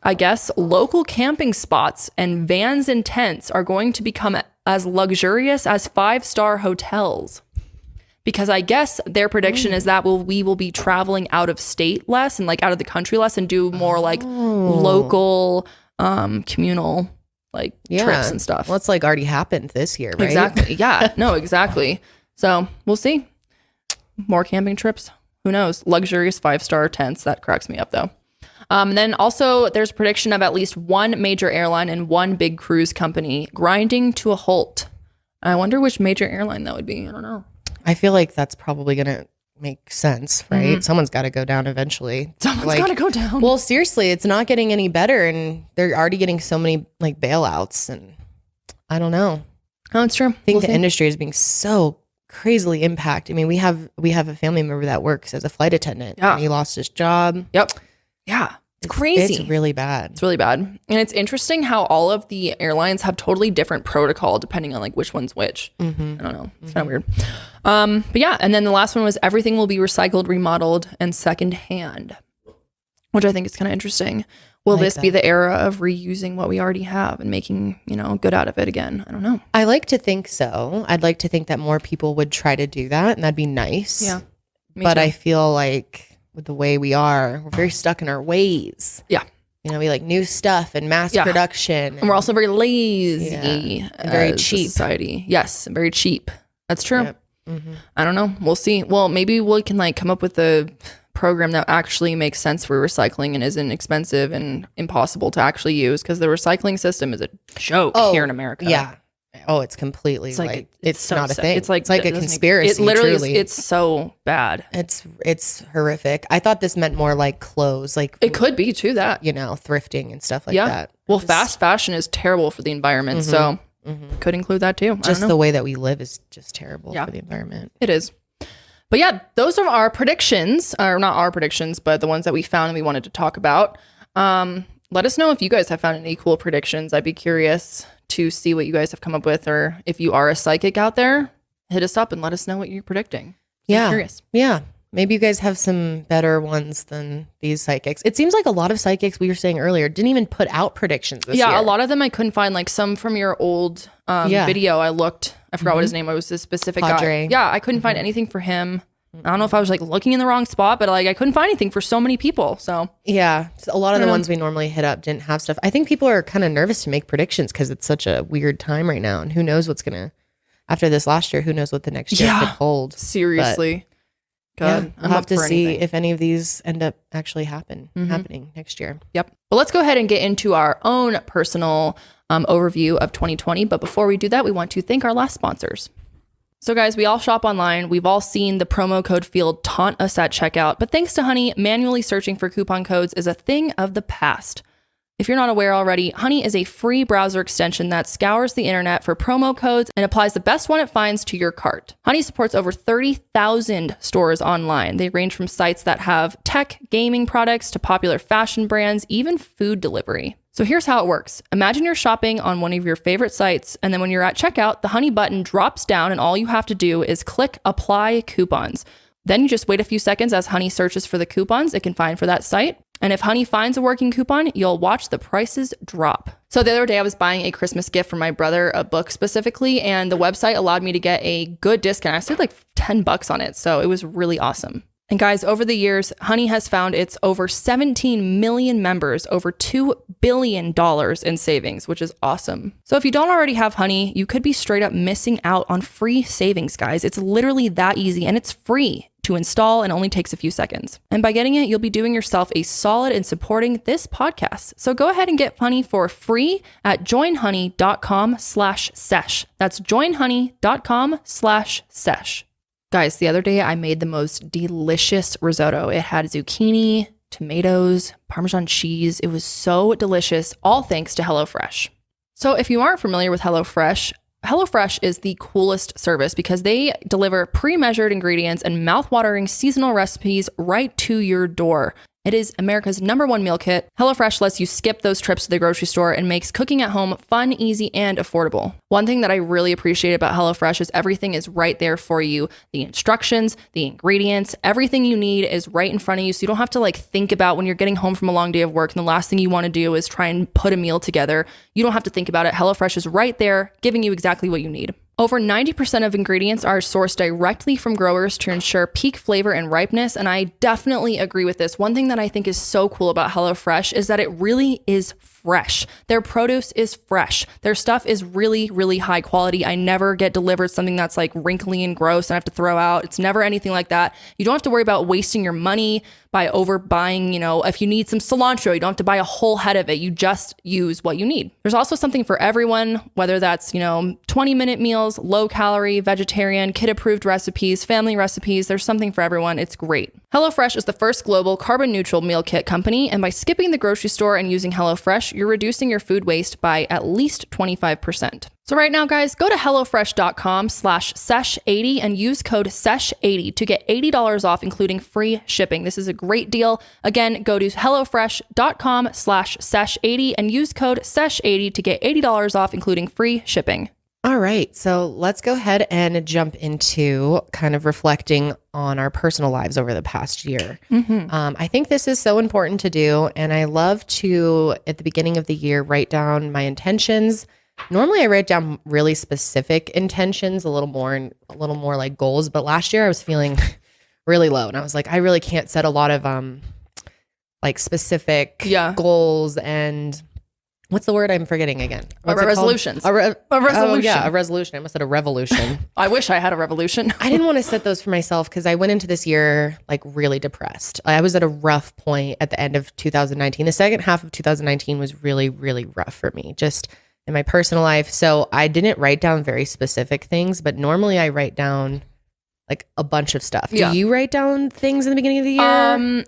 I guess local camping spots and vans and tents are going to become as luxurious as 5-star hotels. Because I guess their prediction is that we will be traveling out of state less and like out of the country less and do more like local communal trips and stuff. Well, it's like already happened this year, right? Exactly. Yeah. No, exactly. So we'll see. More camping trips. Who knows? Luxurious 5-star tents. That cracks me up though. And then also there's a prediction of at least one major airline and one big cruise company grinding to a halt. I wonder which major airline that would be. I don't know. I feel like that's probably going to make sense, right? Mm-hmm. Someone's got to go down eventually. Someone's got to go down. Well, seriously, it's not getting any better and they're already getting so many bailouts and I don't know. Oh, it's true. I think the industry is being so crazily impacted. I mean, we have a family member that works as a flight attendant. Yeah. And he lost his job. Yep. Yeah. It's crazy. It's really bad. It's really bad. And it's interesting how all of the airlines have totally different protocol depending on like which one's which. Mm-hmm. I don't know. It's kind of weird. But yeah. And then the last one was everything will be recycled, remodeled, and secondhand, which I think is kind of interesting. Will this be the era of reusing what we already have and making, good out of it again? I don't know. I like to think so. I'd like to think that more people would try to do that and that'd be nice. Yeah. But I feel like with the way we are, we're very stuck in our ways. Yeah. We like new stuff and mass production. And we're also very lazy. And very cheap. Society. Yes. Very cheap. That's true. Yep. Mm-hmm. I don't know. We'll see. Well, maybe we can come up with a program that actually makes sense for recycling and isn't expensive and impossible to actually use because the recycling system is a joke here in America. Yeah. Oh, it's completely it's so not a thing. It's like a conspiracy. It literally is, it's so bad. It's horrific. I thought this meant more like clothes, like it could be too that thrifting and stuff like that. Well, fast fashion is terrible for the environment, so could include that too. Just the way that we live is just terrible for the environment. It is. But yeah, those are our predictions, or not our predictions, but the ones that we found and we wanted to talk about. Let us know if you guys have found any cool predictions. I'd be curious to see what you guys have come up with, or if you are a psychic out there, hit us up and let us know what you're predicting. I'm curious. Yeah. Maybe you guys have some better ones than these psychics. It seems like a lot of psychics, we were saying earlier, didn't even put out predictions this year. Yeah, a lot of them I couldn't find, like some from your old video. I looked, I forgot what his name was. It was a specific guy. Yeah, I couldn't find anything for him. I don't know if I was like looking in the wrong spot, but like I couldn't find anything for so many people. So yeah, a lot of the ones we normally hit up didn't have stuff. I think people are kind of nervous to make predictions because it's such a weird time right now, and who knows what's gonna, after this last year, who knows what the next year could hold. Seriously. We'll have to see if any of these end up actually happening next year. Yep. Well, let's go ahead and get into our own personal overview of 2020. But before we do that, we want to thank our last sponsors. So guys, we all shop online. We've all seen the promo code field taunt us at checkout. But thanks to Honey, manually searching for coupon codes is a thing of the past. If you're not aware already, Honey is a free browser extension that scours the internet for promo codes and applies the best one it finds to your cart. Honey supports over 30,000 stores online. They range from sites that have tech, gaming products to popular fashion brands, even food delivery. So here's how it works. Imagine you're shopping on one of your favorite sites, and then when you're at checkout, the Honey button drops down and all you have to do is click Apply Coupons. Then you just wait a few seconds as Honey searches for the coupons it can find for that site. And if Honey finds a working coupon, you'll watch the prices drop. So the other day I was buying a Christmas gift for my brother, a book specifically, and the website allowed me to get a good discount. I saved like $10 on it. So it was really awesome. And guys, over the years, Honey has found its over 17 million members, over $2 billion in savings, which is awesome. So if you don't already have Honey, you could be straight up missing out on free savings, guys. It's literally that easy, and it's free to install and only takes a few seconds. And by getting it, you'll be doing yourself a solid in supporting this podcast. So go ahead and get Honey for free at joinhoney.com/sesh. That's joinhoney.com/sesh. Guys, the other day I made the most delicious risotto. It had zucchini, tomatoes, Parmesan cheese. It was so delicious, all thanks to HelloFresh. So if you aren't familiar with HelloFresh, HelloFresh is the coolest service because they deliver pre-measured ingredients and mouth-watering seasonal recipes right to your door. It is America's #1 meal kit. HelloFresh lets you skip those trips to the grocery store and makes cooking at home fun, easy, and affordable. One thing that I really appreciate about HelloFresh is everything is right there for you. The instructions, the ingredients, everything you need is right in front of you. So you don't have to like think about when you're getting home from a long day of work and the last thing you want to do is try and put a meal together. You don't have to think about it. HelloFresh is right there, giving you exactly what you need. Over 90% of ingredients are sourced directly from growers to ensure peak flavor and ripeness, and I definitely agree with this. One thing that I think is so cool about HelloFresh is that it really is fresh. Their produce is fresh. Their stuff is really, really high quality. I never get delivered something that's like wrinkly and gross and I have to throw out. It's never anything like that. You don't have to worry about wasting your money by overbuying, if you need some cilantro, you don't have to buy a whole head of it. You just use what you need. There's also something for everyone, whether that's, 20-minute meals, low calorie, vegetarian, kid approved recipes, family recipes. There's something for everyone. It's great. HelloFresh is the first global carbon neutral meal kit company. And by skipping the grocery store and using HelloFresh, you're reducing your food waste by at least 25%. So right now, guys, go to HelloFresh.com/sesh80 and use code SESH80 to get $80 off, including free shipping. This is a great deal. Again, go to HelloFresh.com/sesh80 and use code SESH80 to get $80 off, including free shipping. All right. So let's go ahead and jump into kind of reflecting on our personal lives over the past year. I think this is so important to do. And I love to, at the beginning of the year, write down my intentions. Normally I write down really specific intentions, a little more like goals. But last year I was feeling really low and I was like, I really can't set a lot of like specific goals and what's the word I'm forgetting again? Resolutions. A resolution. Oh, yeah, a resolution. I almost said a revolution. I wish I had a revolution. I didn't want to set those for myself because I went into this year like really depressed. I was at a rough point at the end of 2019. The second half of 2019 was really, really rough for me, just in my personal life. So I didn't write down very specific things, but normally I write down like a bunch of stuff. Do you write down things in the beginning of the year?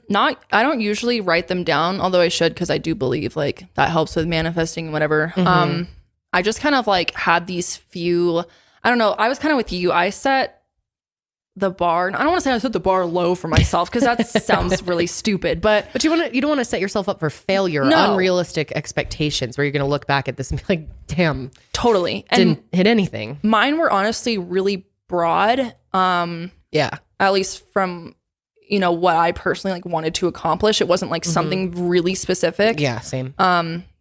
I don't usually write them down, although I should because I do believe like that helps with manifesting and whatever. I just kind of like had these few, I don't know. I was kind of with you. I set the bar. I don't want to say I set the bar low for myself because that sounds really stupid, but you don't want to set yourself up for failure, unrealistic expectations where you're going to look back at this and be like, damn, totally didn't hit anything. Mine were honestly really broad. Yeah. At least from, what I personally like wanted to accomplish. It wasn't like something really specific. Yeah, same.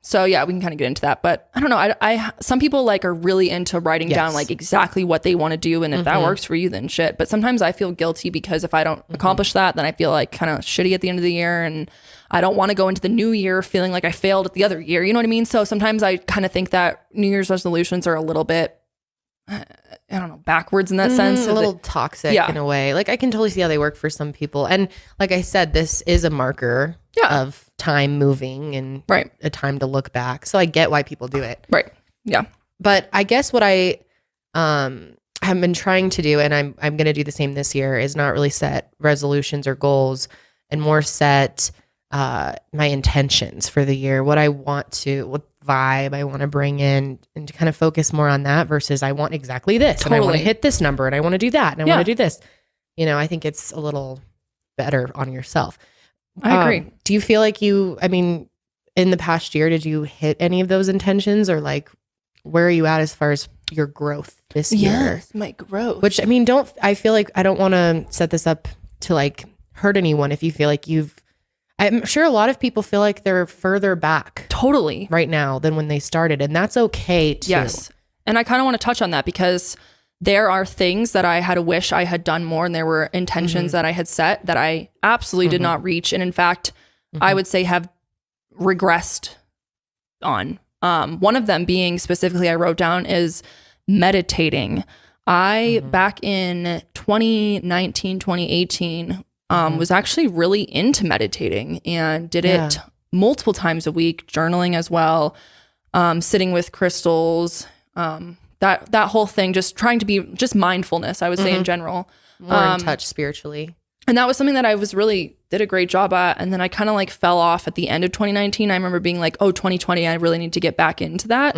So yeah, we can kind of get into that, but I don't know. I some people like are really into writing down like exactly what they want to do. And if that works for you, then shit. But sometimes I feel guilty because if I don't accomplish that, then I feel like kind of shitty at the end of the year. And I don't want to go into the new year feeling like I failed at the other year. You know what I mean? So sometimes I kind of think that New Year's resolutions are a little bit, I don't know, backwards in that sense. A little toxic in a way. Like I can totally see how they work for some people. And like I said, this is a marker of time moving and a time to look back. So I get why people do it. Right. Yeah. But I guess what I have been trying to do, and I'm going to do the same this year, is not really set resolutions or goals and more set my intentions for the year, what I want to, what vibe I want to bring in, and to kind of focus more on that versus I want exactly this and I want to hit this number and I want to do that and I want to do this. I think it's a little better on yourself. I agree. Do you feel like in the past year, did you hit any of those intentions, or like where are you at as far as your growth this year? Yes, my growth. Which I feel like I don't want to set this up to like hurt anyone if you feel like I'm sure a lot of people feel like they're further back totally right now than when they started, and that's okay too. Yes. And I kind of want to touch on that because there are things that I had to wish I had done more, and there were intentions that I had set that I absolutely did not reach. And in fact, I would say have regressed on. One of them being specifically I wrote down is meditating. Back in 2019, 2018, was actually really into meditating and did it multiple times a week, journaling as well, sitting with crystals, that whole thing, just trying to be just mindfulness, I would say in general. More in touch spiritually. And that was something that I did a great job at. And then I kind of like fell off at the end of 2019. I remember being like, 2020, I really need to get back into that.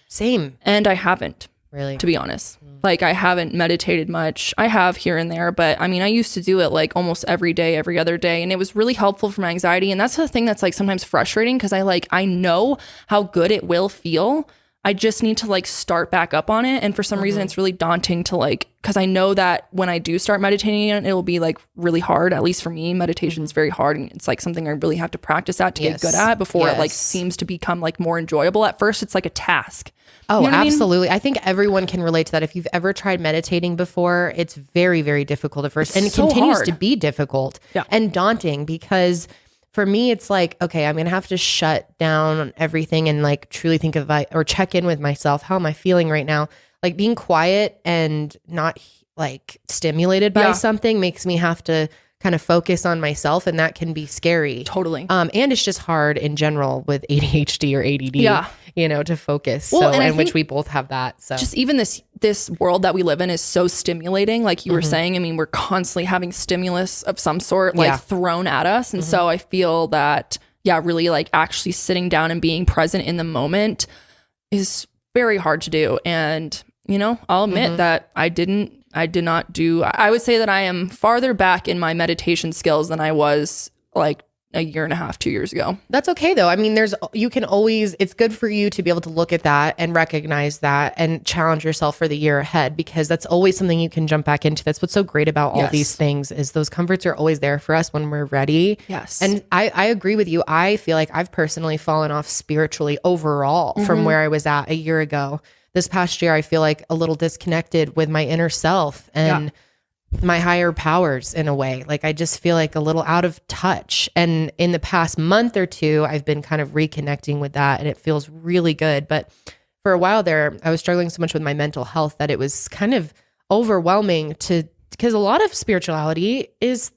Same. And I haven't. Really? To be honest. Like I haven't meditated much. I have here and there, but I used to do it like almost every day, every other day. And it was really helpful for my anxiety. And that's the thing that's like sometimes frustrating because I know how good it will feel. I just need to like start back up on it. And for some reason it's really daunting to like, because I know that when I do start meditating, it will be like really hard. At least for me, meditation is very hard. And it's like something I really have to practice at to get good at before it like seems to become like more enjoyable. At first, it's like a task. Oh, you know absolutely. I think everyone can relate to that. If you've ever tried meditating before, it's very, very difficult at first. And it continues to be difficult and daunting because for me, it's like, okay, I'm going to have to shut down everything and like truly think of or check in with myself. How am I feeling right now? Like being quiet and not like stimulated by something makes me have to kind of focus on myself, and that can be scary. Totally. And it's just hard in general with ADHD or ADD, to focus. Well, and which we both have that. So just even this world that we live in is so stimulating. Like you were saying, we're constantly having stimulus of some sort like thrown at us. And so I feel that, really like actually sitting down and being present in the moment is very hard to do. And, I'll admit that I would say that I am farther back in my meditation skills than I was like a year and a half, 2 years ago. That's okay though. It's good for you to be able to look at that and recognize that and challenge yourself for the year ahead, because that's always something you can jump back into. That's what's so great about all these things is those comforts are always there for us when we're ready. Yes. And I agree with you. I feel like I've personally fallen off spiritually overall from where I was at a year ago. This past year, I feel like a little disconnected with my inner self and my higher powers in a way. Like I just feel like a little out of touch. And in the past month or two, I've been kind of reconnecting with that and it feels really good. But for a while there, I was struggling so much with my mental health that it was kind of overwhelming because a lot of spirituality is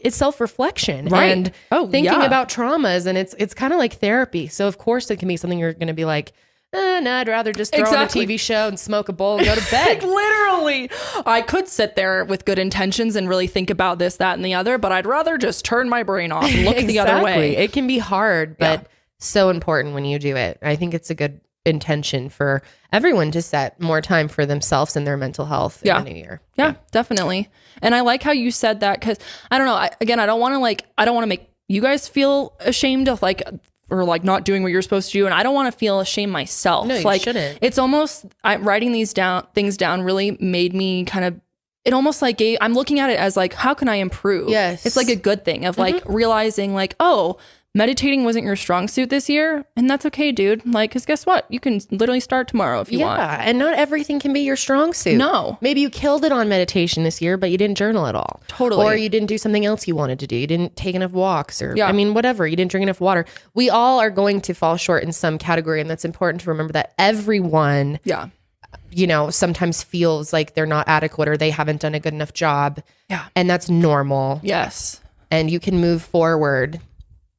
self-reflection and thinking about traumas, and it's kind of like therapy. So of course it can be something you're going to be like, no, I'd rather just throw on a TV show and smoke a bowl and go to bed. Literally. I could sit there with good intentions and really think about this, that, and the other, but I'd rather just turn my brain off and look the other way. It can be hard, but so important when you do it. I think it's a good intention for everyone to set more time for themselves and their mental health in the new year. Yeah, definitely. And I like how you said that, because I don't know, I don't want to make you guys feel ashamed of like, or like not doing what you're supposed to do. And I don't want to feel ashamed myself. No, you like shouldn't. It's almost, writing these things down really made me kind of, it almost like I'm looking at it as like, how can I improve? Yes. It's like a good thing of like realizing like, oh, meditating wasn't your strong suit this year, and that's okay, dude. Like, because guess what? You can literally start tomorrow if you want. Yeah, and not everything can be your strong suit. No. Maybe you killed it on meditation this year, but you didn't journal at all. Totally. Or you didn't do something else you wanted to do. You didn't take enough walks, or I mean, whatever. You didn't drink enough water. We all are going to fall short in some category, and that's important to remember that everyone, you know, sometimes feels like they're not adequate or they haven't done a good enough job. Yeah. And that's normal. Yes. And you can move forward.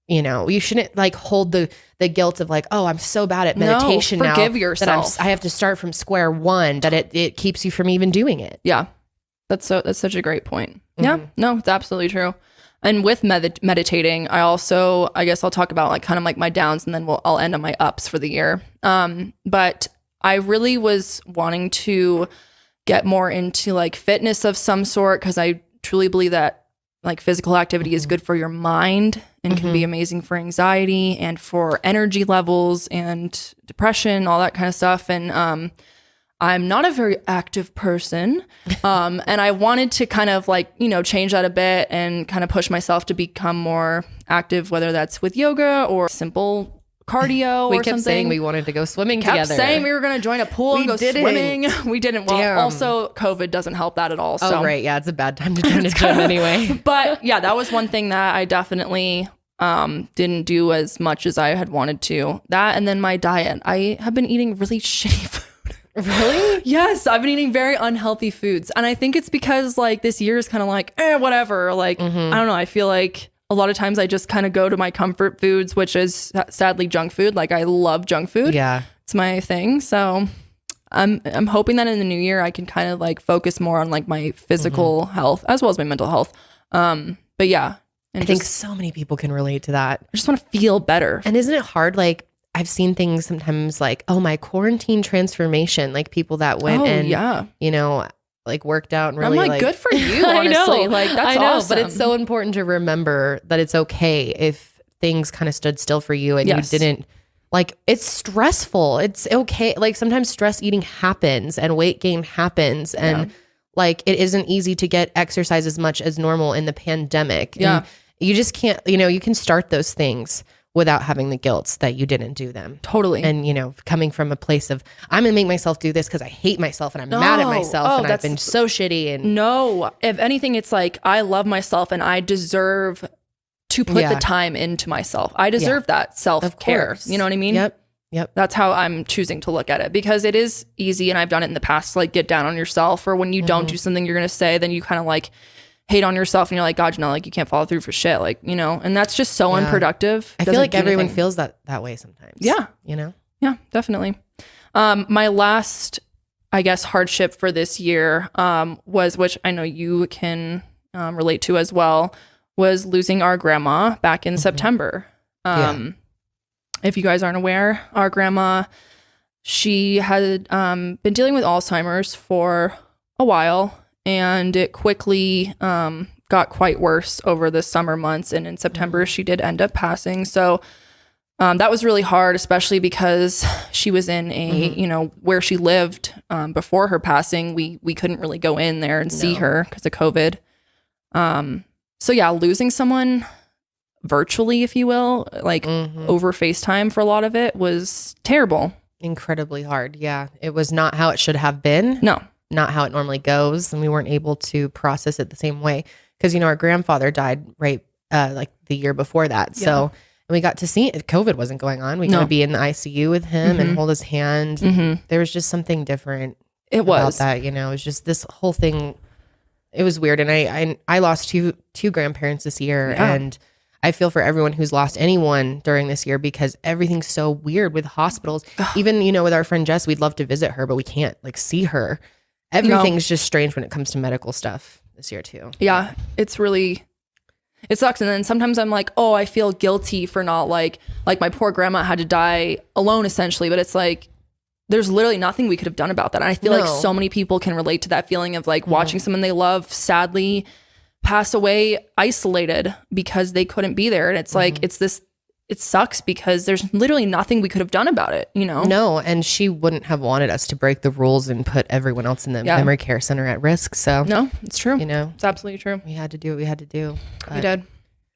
You know, you shouldn't like hold the guilt of like, oh, I'm so bad at meditation now. Forgive yourself. That I have to start from square one, that it keeps you from even doing it. Yeah. That's such a great point. Yeah, no, it's absolutely true. And with meditating, I guess I'll talk about like kind of like my downs, and then I'll end on my ups for the year. But I really was wanting to get more into like fitness of some sort, because I truly believe that like physical activity is good for your mind and can be amazing for anxiety and for energy levels and depression, all that kind of stuff. And I'm not a very active person. And I wanted to kind of like, you know, change that a bit and kind of push myself to become more active, whether that's with yoga or simple cardio or something. We kept saying we wanted to go swimming together. Saying we were going to join a pool and go swimming. We didn't. Well, also COVID doesn't help that at all. So. Oh, right. Yeah, it's a bad time to join a gym anyway. But yeah, that was one thing that I definitely didn't do as much as I had wanted to. That, and then my diet. I have been eating really shitty food. Really? Yes, I've been eating very unhealthy foods. And I think it's because like this year is kind of like, whatever. Like, I don't know. I feel like a lot of times I just kind of go to my comfort foods, which is sadly junk food. Like I love junk food. Yeah. It's my thing. So I'm hoping that in the new year I can kind of like focus more on like my physical health as well as my mental health. But yeah. And I think so many people can relate to that. I just want to feel better. And isn't it hard? Like I've seen things sometimes like, oh, my quarantine transformation, like people that went you know, like worked out and really I'm like good for you, honestly. Like that's awesome. But it's so important to remember that it's okay if things kind of stood still for you and you didn't, like, it's stressful. It's okay. Like sometimes stress eating happens and weight gain happens, and like it isn't easy to get exercise as much as normal in the pandemic. Yeah. And you just can't, you know, you can start those things without having the guilt that you didn't do them. Totally. And, you know, coming from a place of, I'm going to make myself do this because I hate myself and I'm mad at myself and I've been so shitty. And no, if anything, it's like, I love myself and I deserve to put the time into myself. I deserve that self-care. You know what I mean? Yep. That's how I'm choosing to look at it, because it is easy. And I've done it in the past, to like get down on yourself, or when you don't do something you're going to say, then you kind of like hate on yourself and you're like, God, you know, like you can't follow through for shit. Like, you know, and that's just so unproductive. I feel like everyone feels that way sometimes. Yeah. You know? Yeah, definitely. My last, I guess, hardship for this year was, which I know you can relate to as well, was losing our grandma back in September. If you guys aren't aware, our grandma, she had been dealing with Alzheimer's for a while, and it quickly got quite worse over the summer months. And in September, she did end up passing. So that was really hard, especially because she was in a, you know, where she lived before her passing. We couldn't really go in there and see her because of COVID. So yeah, losing someone virtually, if you will, like over FaceTime for a lot of it was terrible. Incredibly hard. Yeah. It was not how it should have been. No. Not how it normally goes. And we weren't able to process it the same way. Because, you know, our grandfather died right like the year before that. Yeah. So, and we got to see it. COVID wasn't going on. We got to be in the ICU with him and hold his hand. There was just something different about that, you know. It was just this whole thing. It was weird. And I lost two grandparents this year. Yeah. And I feel for everyone who's lost anyone during this year, because everything's so weird with hospitals. Even, you know, with our friend Jess, we'd love to visit her, but we can't like see her. Everything's just strange when it comes to medical stuff this year too. Yeah, it's really, It sucks. And then sometimes I'm like, oh, I feel guilty for not like my poor grandma had to die alone essentially. But it's like, there's literally nothing we could have done about that. And I feel like so many people can relate to that feeling of like watching someone they love sadly pass away isolated because they couldn't be there. And it's like, it sucks because there's literally nothing we could have done about it, you know? No, and she wouldn't have wanted us to break the rules and put everyone else in the memory care center at risk. So no, it's true. You know, it's absolutely true. We had to do what we had to do. We did.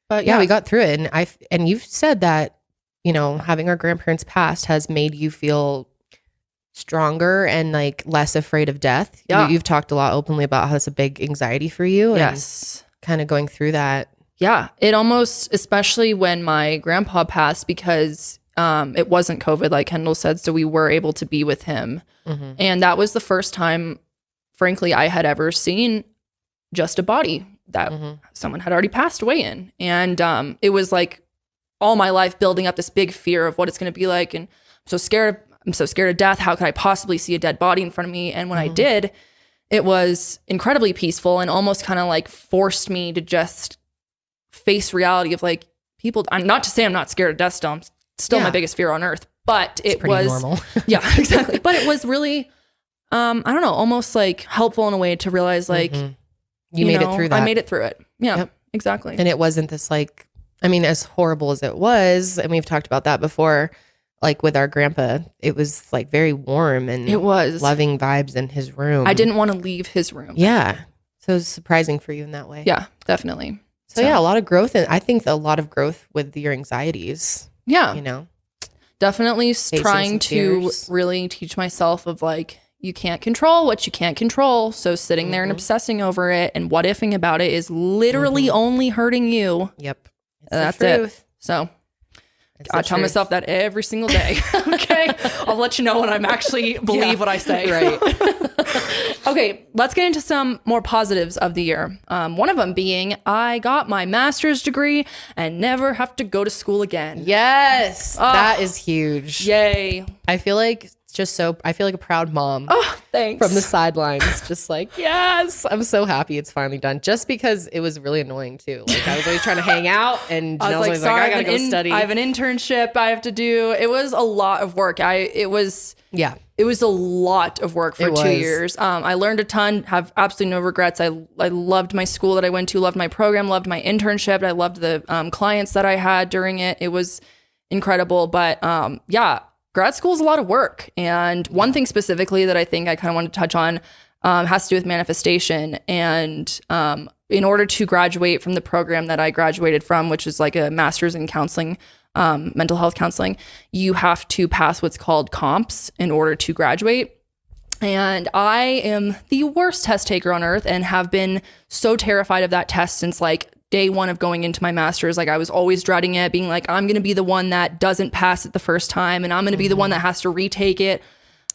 But yeah, we got through it. And you've said that, you know, having our grandparents pass has made you feel stronger and like less afraid of death. Yeah. You've talked a lot openly about how it's a big anxiety for you. Yes. And kind of going through that. Yeah, it almost, especially when my grandpa passed, because it wasn't COVID, like Kendall said, so we were able to be with him. And that was the first time, frankly, I had ever seen just a body that someone had already passed away in. And it was like all my life building up this big fear of what it's going to be like. And I'm so scared of death. How could I possibly see a dead body in front of me? And when I did, it was incredibly peaceful and almost kind of like forced me to just face reality of like people. I'm not to say I'm not scared of death still. I'm still my biggest fear on earth, but it was normal. Yeah, exactly. But it was really, I don't know, almost like helpful in a way to realize like, you made it through that. I made it through it. Yeah, exactly. And it wasn't this like, I mean, as horrible as it was, and we've talked about that before, like with our grandpa, it was like very warm and it was loving vibes in his room. I didn't want to leave his room. Yeah. So it was surprising for you in that way. Yeah, definitely. So yeah, a lot of growth. And I think a lot of growth with your anxieties. Yeah. You know, definitely trying to really teach myself of like, you can't control what you can't control. So sitting there and obsessing over it and what ifing about it is literally only hurting you. Yep. That's it. So I tell myself that every single day. Okay. I'll let you know when I'm actually believe what I say. Right. Okay. Let's get into some more positives of the year. One of them being I got my master's degree and never have to go to school again. Yes. That is huge. Yay. I feel like I feel like a proud mom. Oh, thanks. From the sidelines. Just like, yes, I'm so happy it's finally done. Just because it was really annoying too. Like I was always trying to hang out and Janelle was always like, I gotta go study. I have an internship I have to do. It was a lot of work. It was a lot of work for 2 years. I learned a ton, have absolutely no regrets. I loved my school that I went to, loved my program, loved my internship. I loved the clients that I had during it. It was incredible. But grad school is a lot of work. And one thing specifically that I think I kind of want to touch on has to do with manifestation. And in order to graduate from the program that I graduated from, which is like a master's in counseling, mental health counseling, you have to pass what's called comps in order to graduate. And I am the worst test taker on earth and have been so terrified of that test since like day one of going into my master's. Like I was always dreading it, being like, I'm going to be the one that doesn't pass it the first time. And I'm going to be the one that has to retake it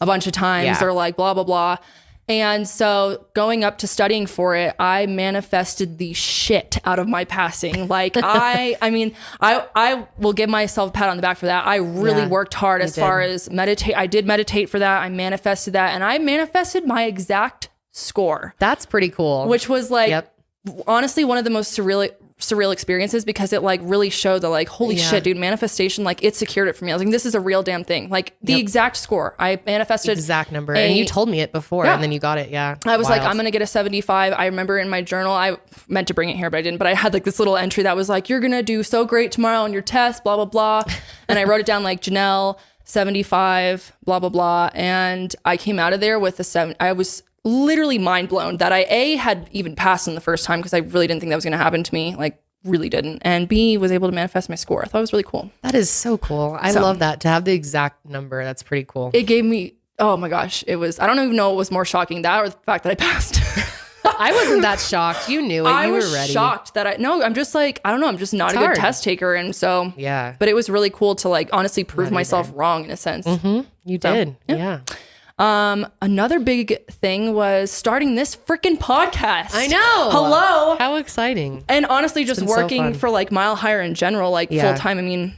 a bunch of times or like blah, blah, blah. And so going up to studying for it, I manifested the shit out of my passing. Like I will give myself a pat on the back for that. I really worked hard as far as meditate. I did meditate for that. I manifested that and I manifested my exact score. That's pretty cool. Which was like, honestly, one of the most surreal experiences because it like really showed that like, holy shit, dude, manifestation, like it secured it for me. I was like, this is a real damn thing. Like the exact score. I manifested exact number. And you told me it before and then you got it. Yeah. I was like, I'm going to get a 75. I remember in my journal, I meant to bring it here, but I didn't. But I had like this little entry that was like, you're going to do so great tomorrow on your test, blah, blah, blah. And I wrote it down like Janelle, 75, blah, blah, blah. And I came out of there with a 7. I was literally mind blown that I had even passed in the first time because I really didn't think that was going to happen to me. Like really didn't. And B was able to manifest my score. I thought it was really cool. That is so cool. I love that to have the exact number. That's pretty cool. It gave me, oh my gosh, it was, I don't even know what was more shocking, that or the fact that I passed. I wasn't that shocked. You knew it. You were ready. I was shocked that I'm just like, I don't know. I'm just not a good test taker. And so, but it was really cool to like honestly prove myself wrong in a sense. You did. Yeah. Another big thing was starting this freaking podcast. I know. Hello. How exciting. And honestly, just working for like Mile Higher in general, like full time. I mean,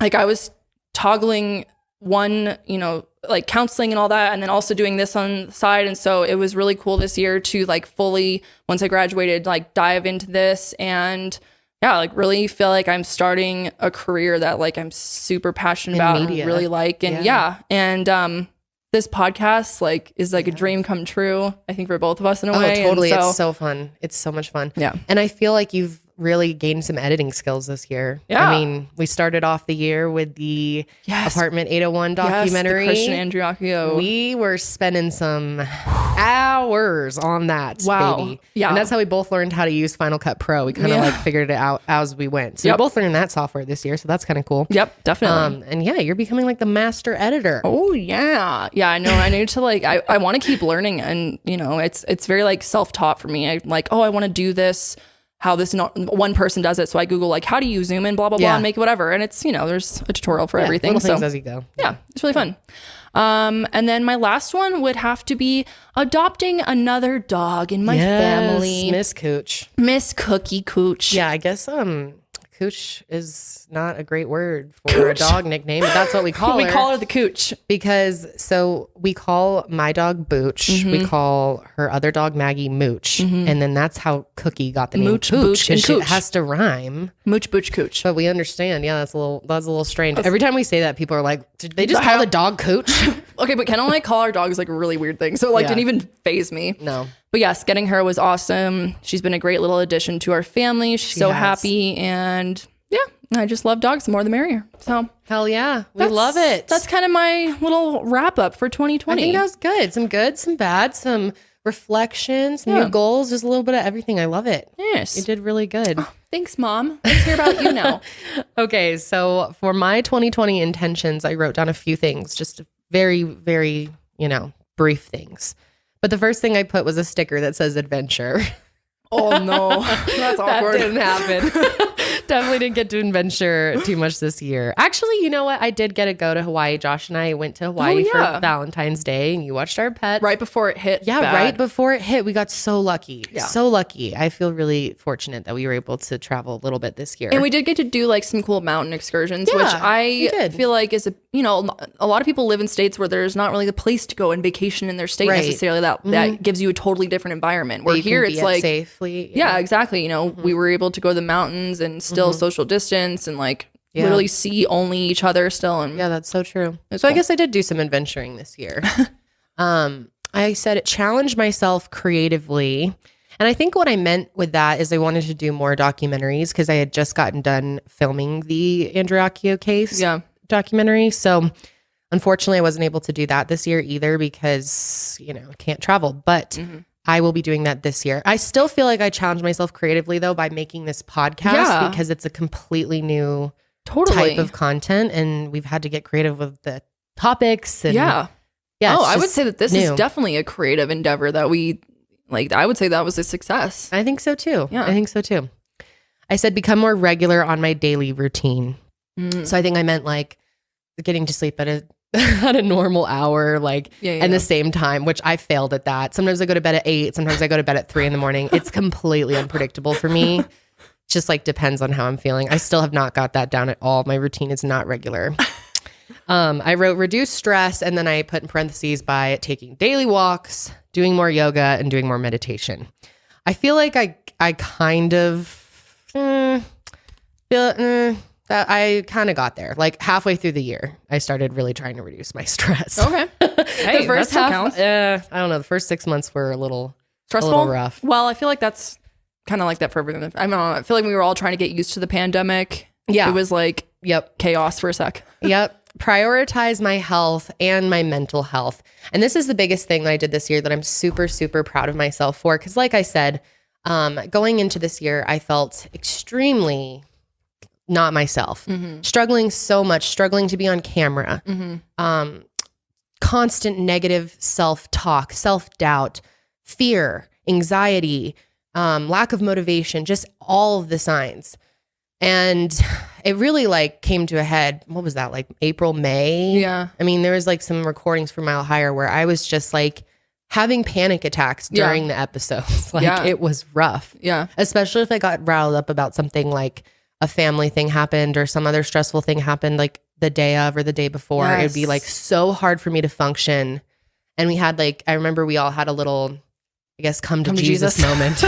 like I was toggling one, you know, like counseling and all that, and then also doing this on the side. And so it was really cool this year to like fully, once I graduated, like dive into this and yeah, like really feel like I'm starting a career that like I'm super passionate about and really like. And and this podcast like is like a dream come true, I think, for both of us in a way. Totally. And so, it's so fun. It's so much fun. Yeah. And I feel like you've really gained some editing skills this year. Yeah. I mean, we started off the year with the Apartment 801 documentary. The Christian Andriacchio. We were spending some hours on that, baby. Yeah. And that's how we both learned how to use Final Cut Pro. We kind of like figured it out as we went. So we both learned that software this year. So that's kind of cool. Yep, definitely. And yeah, you're becoming like the master editor. Oh yeah. Yeah, I know. I need to like, I want to keep learning, and you know, it's very like self-taught for me. I like, I want to do this, how this one person does it. So I Google like, how do you zoom in, blah, blah, blah, and make it whatever. And it's, you know, there's a tutorial for everything. Little things as you go. Yeah, it's really fun. And then my last one would have to be adopting another dog in my family. Miss Cooch. Miss Cookie Cooch. Yeah, I guess Cooch is not a great word for a dog nickname, but that's what we call her. We call her the Cooch. Because, so we call my dog Booch. We call her other dog Maggie Mooch. And then that's how Cookie got the name Mooch, Booch, and Cooch. It has to rhyme. Mooch, Booch, Cooch. But we understand. Yeah, that's a little strange. Every time we say that, people are like, did they just call the dog Cooch? Okay, but Kendall and I call our dogs like a really weird thing. So it like didn't even faze me. No. But yes, getting her was awesome. She's been a great little addition to our family. She's so happy. And yeah, I just love dogs. The more the merrier. So hell yeah. We love it. That's kind of my little wrap up for 2020. I think that was good. Some good, some bad, some reflections, some new goals, just a little bit of everything. I love it. Yes. You did really good. Oh, thanks, Mom. Let's hear about you now. Okay, so for my 2020 intentions, I wrote down a few things, just very, very, brief things. But the first thing I put was a sticker that says adventure. Oh no, that's awkward. That didn't happen. Definitely didn't get to adventure too much this year. Actually, you know what? I did get to go to Hawaii. Josh and I went to Hawaii for Valentine's Day, and you watched our pets. Right before it hit. Yeah, bad. Right before it hit. We got so lucky. Yeah. So lucky. I feel really fortunate that we were able to travel a little bit this year. And we did get to do like some cool mountain excursions, which I feel like is a lot of people live in states where there's not really the place to go and vacation in their state necessarily. That gives you a totally different environment. Where here it's like safely. Yeah, exactly. We were able to go to the mountains and still social distance and like literally see only each other still. And yeah, that's so true. So I guess I did do some adventuring this year. I said challenge myself creatively. And I think what I meant with that is I wanted to do more documentaries because I had just gotten done filming the Andriacchio case documentary. So unfortunately, I wasn't able to do that this year either because, can't travel. But I will be doing that this year. I still feel like I challenged myself creatively, though, by making this podcast because it's a completely new type of content. And we've had to get creative with the topics. And yeah. I would say that this is definitely a creative endeavor that we... Like, I would say that was a success. I think so too. Yeah. I think so too. I said become more regular on my daily routine. So I think I meant like getting to sleep at a normal hour, and the same time, which I failed at that. Sometimes I go to bed at 8. Sometimes I go to bed at 3 a.m. It's completely unpredictable for me. Just like depends on how I'm feeling. I still have not got that down at all. My routine is not regular. I wrote reduce stress, and then I put in parentheses by taking daily walks, doing more yoga, and doing more meditation. I feel like I kind of feel that I kind of got there. Like halfway through the year, I started really trying to reduce my stress. Okay. Hey, the first half counts. I don't know. The first 6 months were a little stressful, a little rough. Well, I feel like that's kind of like that for everyone. I don't know. I feel like we were all trying to get used to the pandemic. Yeah. It was like chaos for a sec. Yep. Prioritize my health and my mental health. And this is the biggest thing that I did this year that I'm super, super proud of myself for. Because like I said, going into this year, I felt extremely not myself, struggling so much, struggling to be on camera, constant negative self-talk, self-doubt, fear, anxiety, lack of motivation, just all of the signs. And it really came to a head. What was that? Like April, May? Yeah. I mean, there was some recordings for Mile Higher where I was just having panic attacks during the episodes. It was rough. Yeah. Especially if I got riled up about something like a family thing happened or some other stressful thing happened. the day of or the day before. It would be like so hard for me to function. And we had like, I remember we all had a little, I guess, come to Jesus moment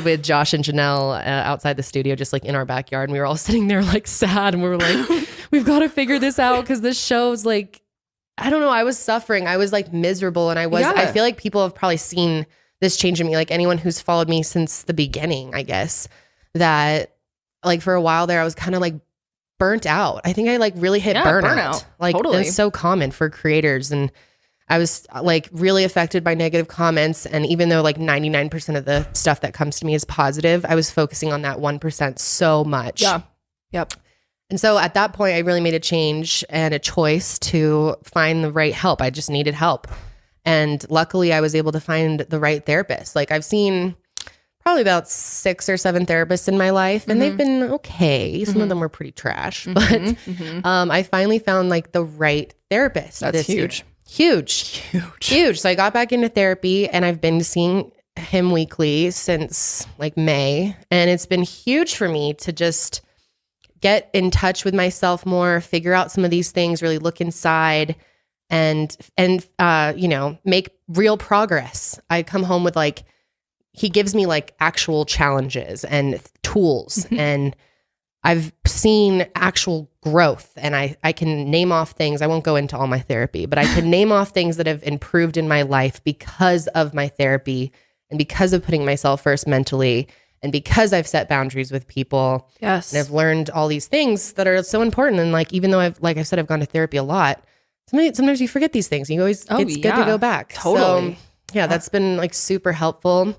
with Josh and Janelle outside the studio, just like in our backyard. And we were all sitting there like sad. And we were like, we've got to figure this out because this show's like, I don't know. I was suffering. I was like miserable. And I feel like people have probably seen this change in me. Like anyone who's followed me since the beginning, I guess, that like for a while there, I was kind of like burnt out. I think I like really hit burnout. Like totally. It's so common for creators. And I was like really affected by negative comments. And even though like 99% of the stuff that comes to me is positive, I was focusing on that 1% so much. Yeah. Yep. And so at that point, I really made a change and a choice to find the right help. I just needed help. And luckily, I was able to find the right therapist. Like I've seen probably about 6 or 7 therapists in my life, and they've been okay. Some of them were pretty trash, but I finally found like the right therapist. That's huge. Huge. So I got back into therapy, and I've been seeing him weekly since like May. And it's been huge for me to just get in touch with myself more, figure out some of these things, really look inside and you know, make real progress. I come home with like, he gives me like actual challenges and tools, and I've seen actual growth, and I can name off things. I won't go into all my therapy, but I can name off things that have improved in my life because of my therapy and because of putting myself first mentally. And because I've set boundaries with people, yes, and I've learned all these things that are so important. And like, even though like I said, I've gone to therapy a lot, sometimes you forget these things. You always, it's good to go back. Totally. So, yeah, that's been like super helpful.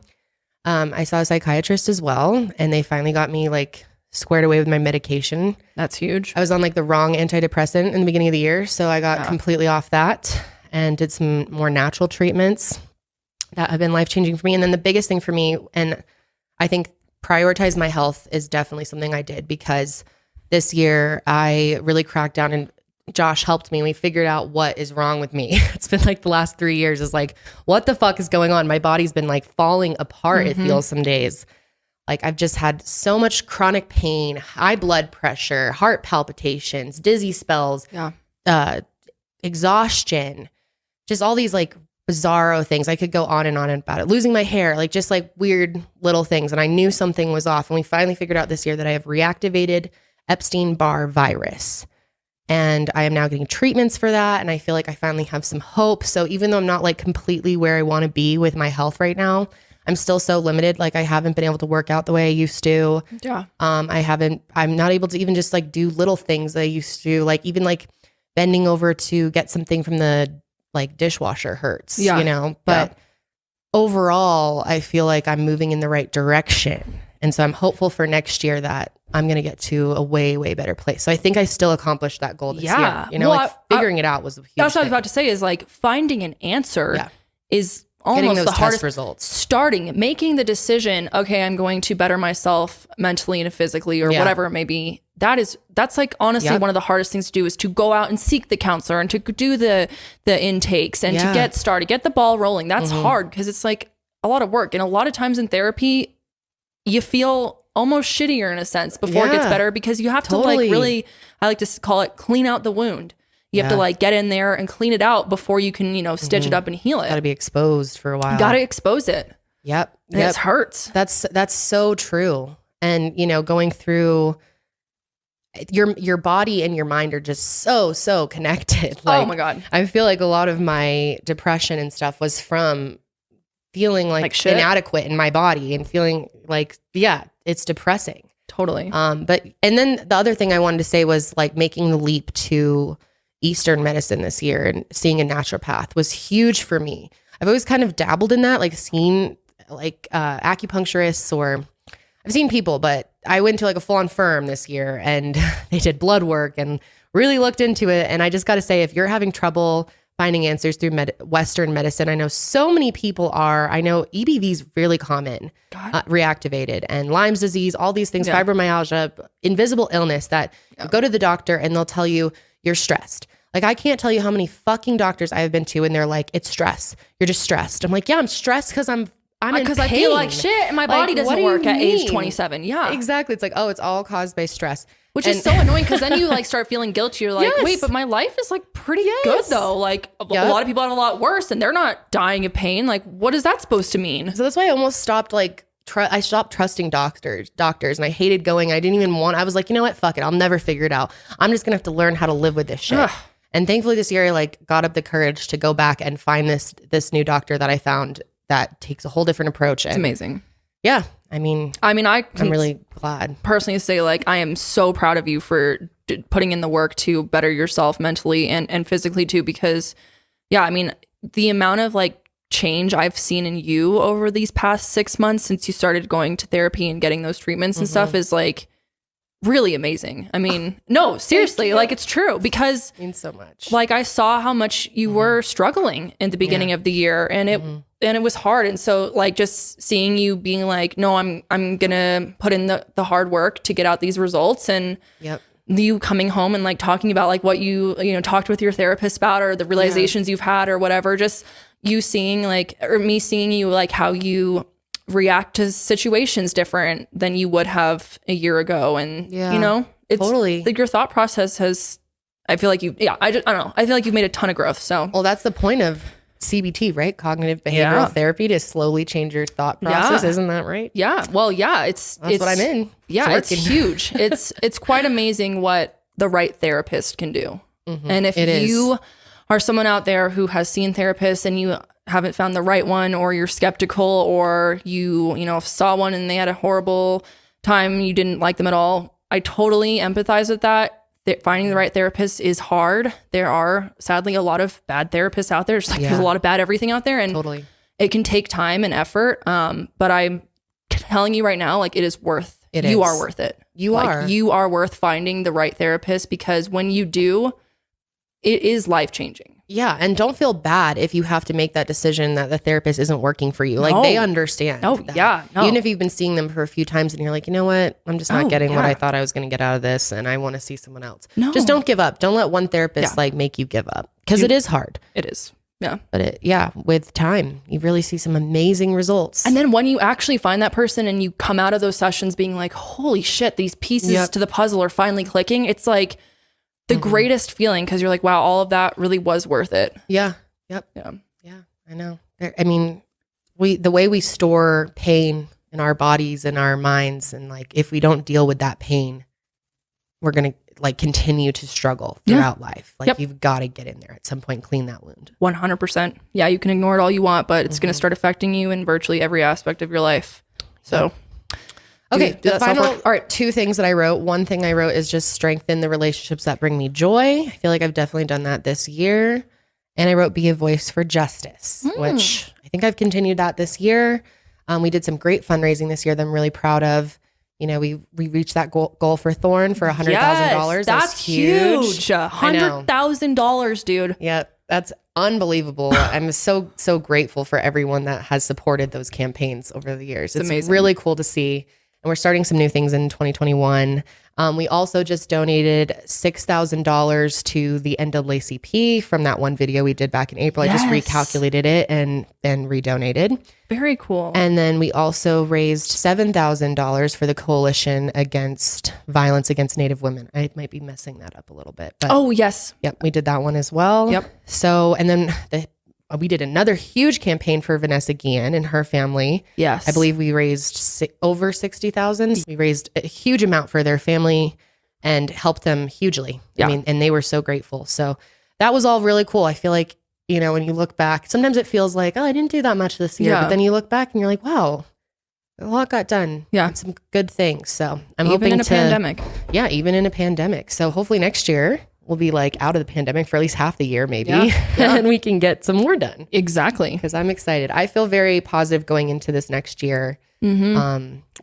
I saw a psychiatrist as well, and they finally got me like squared away with my medication. That's huge. I was on like the wrong antidepressant in the beginning of the year. So I got completely off that and did some more natural treatments that have been life-changing for me. And then the biggest thing for me, and I think prioritize my health, is definitely something I did, because this year I really cracked down, and Josh helped me. We figured out what is wrong with me. It's been like the last 3 years is like, what the fuck is going on? My body's been like falling apart. It feels some days. Like I've just had so much chronic pain, high blood pressure, heart palpitations, dizzy spells, exhaustion, just all these like bizarro things. I could go on and on about it. Losing my hair, like just like weird little things. And I knew something was off. And we finally figured out this year that I have reactivated Epstein-Barr virus. And I am now getting treatments for that. And I feel like I finally have some hope. So even though I'm not like completely where I want to be with my health right now, I'm still so limited. Like I haven't been able to work out the way I used to. Yeah. I'm not able to even just like do little things I used to, like even like bending over to get something from the like dishwasher hurts, you know, but overall I feel like I'm moving in the right direction. And so I'm hopeful for next year that I'm going to get to a way, way better place. So I think I still accomplished that goal this year. You know, well, like figuring it out was a huge That's what thing. I was about to say, is like finding an answer is almost the hardest results. Making the decision, okay, I'm going to better myself mentally and physically or whatever it may be. That's like honestly one of the hardest things to do, is to go out and seek the counselor and to do the intakes and to get started, get the ball rolling. That's hard, because it's like a lot of work. And a lot of times in therapy, you feel almost shittier in a sense before it gets better, because you have to like really, I like to call it, clean out the wound. You have to like get in there and clean it out before you can, you know, stitch it up and heal it. Got to be exposed for a while. Got to expose it. Yep. And it hurts. That's so true. And, you know, going through your body and your mind are just so connected. Like, oh my God. I feel like a lot of my depression and stuff was from feeling like inadequate in my body and feeling like, it's depressing. Totally. And then the other thing I wanted to say was like making the leap to Eastern medicine this year and seeing a naturopath was huge for me. I've always kind of dabbled in that, like seen like acupuncturists, or I've seen people, but I went to like a full-on firm this year and they did blood work and really looked into it. And I just got to say, if you're having trouble finding answers through Western medicine, I know so many people are. I know EBV is really common, reactivated, and Lyme's disease, all these things, fibromyalgia, invisible illness that you go to the doctor and they'll tell you you're stressed. Like, I can't tell you how many fucking doctors I have been to and they're like, it's stress. You're just stressed. I'm like, yeah, I'm stressed because I'm because I feel like shit and my body doesn't work at age 27. Yeah, exactly. It's like, oh, it's all caused by stress. Which is so annoying because then you like start feeling guilty. You're like, wait, but my life is like pretty good though. Like a lot of people have a lot worse and they're not dying of pain. Like what is that supposed to mean? So that's why I almost stopped I stopped trusting doctors and I hated going. I didn't even I was like, you know what? Fuck it. I'll never figure it out. I'm just going to have to learn how to live with this shit. And thankfully this year I like got up the courage to go back and find this new doctor that I found that takes a whole different approach. It's amazing. Yeah. I'm really glad. Personally say like, I am so proud of you for putting in the work to better yourself mentally and physically too, because the amount of like change I've seen in you over these past 6 months since you started going to therapy and getting those treatments and stuff is like really amazing. I mean, no, seriously, like it's true because it means so much. Like I saw how much you were struggling in the beginning of the year and it was hard. And so like just seeing you being like, no, I'm gonna put in the hard work to get out these results and you coming home and like talking about like what you talked with your therapist about or the realizations you've had or whatever, just you seeing like, or me seeing you like how you react to situations different than you would have a year ago. And it's totally like your thought process has, I feel like I don't know. I feel like you've made a ton of growth. So, well, that's the point of CBT, right? Cognitive behavioral therapy, to slowly change your thought process. Isn't that right? Yeah. Well, yeah, that's what I'm in. Yeah. It's huge. It's quite amazing what the right therapist can do. And if you are someone out there who has seen therapists and you haven't found the right one, or you're skeptical, or you saw one and they had a horrible time, you didn't like them at all, I totally empathize with that. Finding the right therapist is hard. There are sadly a lot of bad therapists out there. Just like there's a lot of bad everything out there, and it can take time and effort. But I'm telling you right now, like it is worth. You are worth it. You are worth finding the right therapist, because when you do, it is life changing. Yeah. And don't feel bad if you have to make that decision that the therapist isn't working for you. Like they understand. Oh, yeah. No. Even if you've been seeing them for a few times and you're like, you know what? I'm just not getting what I thought I was going to get out of this, and I want to see someone else. No. Just don't give up. Don't let one therapist like make you give up, because it is hard. It is. Yeah. But with time, you really see some amazing results. And then when you actually find that person and you come out of those sessions being like, holy shit, these pieces to the puzzle are finally clicking. It's like the greatest feeling, because you're like, wow, all of that really was worth it. Yeah. Yep. Yeah. Yeah. I know. I mean, the way we store pain in our bodies and our minds, and like if we don't deal with that pain, we're going to like continue to struggle throughout life. Like you've got to get in there at some point, clean that wound. 100%. Yeah. You can ignore it all you want, but it's going to start affecting you in virtually every aspect of your life. So okay, the final two things that I wrote. One thing I wrote is just strengthen the relationships that bring me joy. I feel like I've definitely done that this year. And I wrote be a voice for justice, which I think I've continued that this year. We did some great fundraising this year that I'm really proud of. We reached that goal for Thorn for $100,000. Yes, that's huge. $100,000, dude. Yeah, that's unbelievable. I'm so grateful for everyone that has supported those campaigns over the years. It's amazing. Really cool to see. And we're starting some new things in 2021. We also just donated $6,000 to the NAACP from that one video we did back in April. I just recalculated it and redonated. Very cool. And then we also raised $7,000 for the Coalition Against Violence Against Native Women. I might be messing that up a little bit. But yes. Yep, we did that one as well. Yep. So, and then we did another huge campaign for Vanessa Guillen and her family. Yes. I believe we raised over $60,000. We raised a huge amount for their family and helped them hugely. Yeah. I mean, and they were so grateful. So that was all really cool. I feel like, when you look back, sometimes it feels like, oh, I didn't do that much this year. But then you look back and you're like, wow, a lot got done. Yeah. Some good things. So I'm hoping in a pandemic. Yeah, even in a pandemic. So hopefully next year we'll be like out of the pandemic for at least half the year, maybe. And we can get some more done. Exactly. Because I'm excited. I feel very positive going into this next year,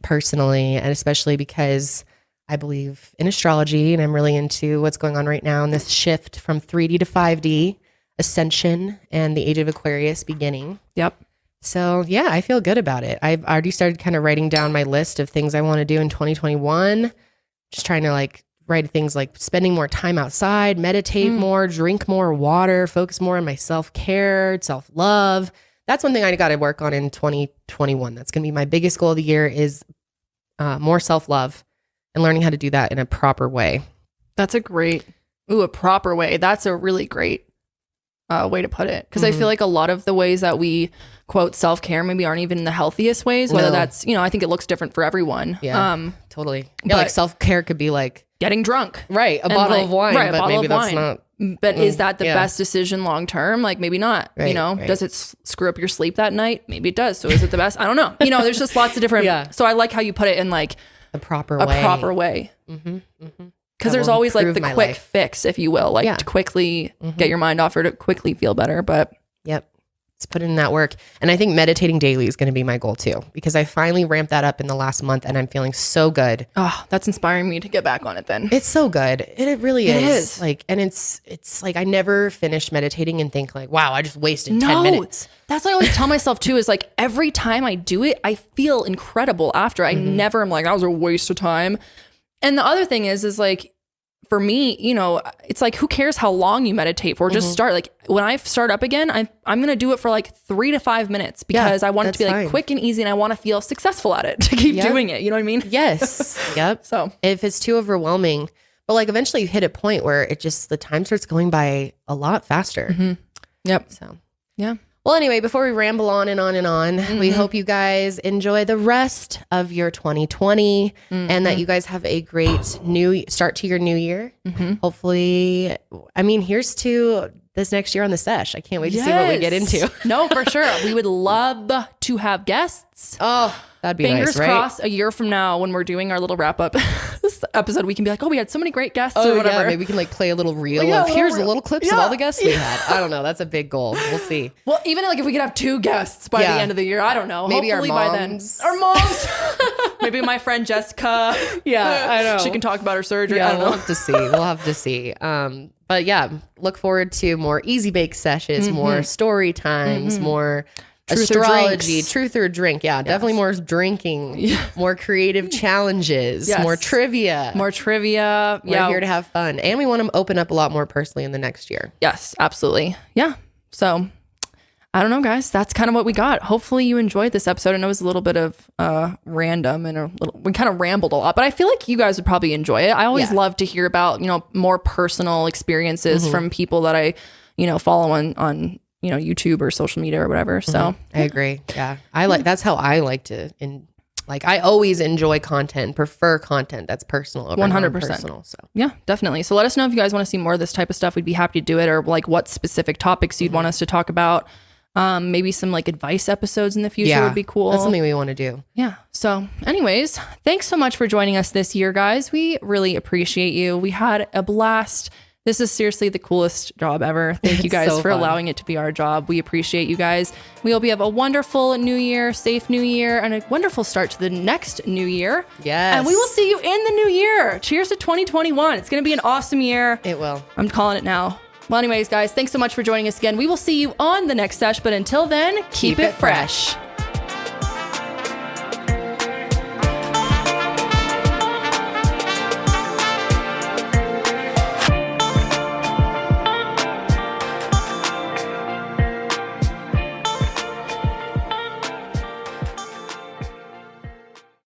personally, and especially because I believe in astrology and I'm really into what's going on right now in this shift from 3D to 5D, ascension, and the age of Aquarius beginning. Yep. So yeah, I feel good about it. I've already started kind of writing down my list of things I want to do in 2021. Just trying to write things like spending more time outside, meditate more, drink more water, focus more on my self-care, self-love. That's one thing I got to work on in 2021. That's going to be my biggest goal of the year is more self-love and learning how to do that in a proper way. That's a proper way. That's a really great way to put it. Because I feel like a lot of the ways that we quote self-care maybe aren't even the healthiest ways, whether that's, I think it looks different for everyone. Yeah, totally. Yeah, like self-care could be like getting drunk. Right. A bottle of wine. Right, but maybe that's not. But is that the best decision long term? Like maybe not. Right, does it screw up your sleep that night? Maybe it does. So is it the best? I don't know. There's just lots of different. So I like how you put it in like a proper way. Because there's always like the quick fix, if you will, like to quickly get your mind off or to quickly feel better. But let's put in that work. And I think meditating daily is going to be my goal too, because I finally ramped that up in the last month and I'm feeling so good. Oh, that's inspiring me to get back on it then. It's so good. It really is. Like, and it's like I never finished meditating and think like, wow, I just wasted 10 minutes. That's what I always tell myself too, is like every time I do it, I feel incredible after. I never am like, that was a waste of time. And the other thing is like, for me, it's like, who cares how long you meditate for? Just start. Like when I start up again, I'm going to do it for like 3 to 5 minutes because I want it to be like quick and easy and I want to feel successful at it to keep doing it. You know what I mean? Yes. Yep. So if it's too overwhelming, but like eventually you hit a point where the time starts going by a lot faster. Yep. So, yeah. Well, anyway, before we ramble on and on and on, we hope you guys enjoy the rest of your 2020 and that you guys have a great new start to your new year. Hopefully, here's to this next year on the Sesh. I can't wait to see what we get into. No, for sure. We would love to have guests. Oh, that'd be Fingers nice, right? crossed, a year from now when we're doing our little wrap up this episode, we can be like, oh, we had so many great guests or whatever. Yeah, maybe we can like play a little reel of here's the little clips of all the guests we had. I don't know. That's a big goal. We'll see. Well, even like if we could have 2 guests by the end of the year, I don't know. Maybe hopefully our moms. By then. Our moms. Maybe my friend Jessica. Yeah, I know. She can talk about her surgery. Yeah, I don't know. We'll have to see. But yeah, look forward to more easy bake sessions, more story times, more astrology, truth or drink. Yeah, definitely more drinking, more creative challenges, more trivia. We're here to have fun. And we want to open up a lot more personally in the next year. Yes, absolutely. Yeah. So I don't know, guys. That's kind of what we got. Hopefully you enjoyed this episode. I know it was a little bit of random and we kind of rambled a lot, but I feel like you guys would probably enjoy it. I always love to hear about, more personal experiences from people that I, follow on YouTube or social media or whatever. So I agree. Yeah. That's how I like to, I always enjoy content, prefer content that's personal over 100% personal. So yeah, definitely. So let us know if you guys want to see more of this type of stuff. We'd be happy to do it, or like what specific topics you'd want us to talk about. Maybe some like advice episodes in the future would be cool. That's something we want to do. Yeah. So anyways, thanks so much for joining us this year, guys. We really appreciate you. We had a blast. This is seriously the coolest job ever. Thank you guys for allowing it to be our job. We appreciate you guys. We hope you have a wonderful new year, safe new year, and a wonderful start to the next new year. Yes. And we will see you in the new year. Cheers to 2021. It's going to be an awesome year. It will. I'm calling it now. Well, anyways, guys, thanks so much for joining us again. We will see you on the next sesh, but until then, keep it fresh.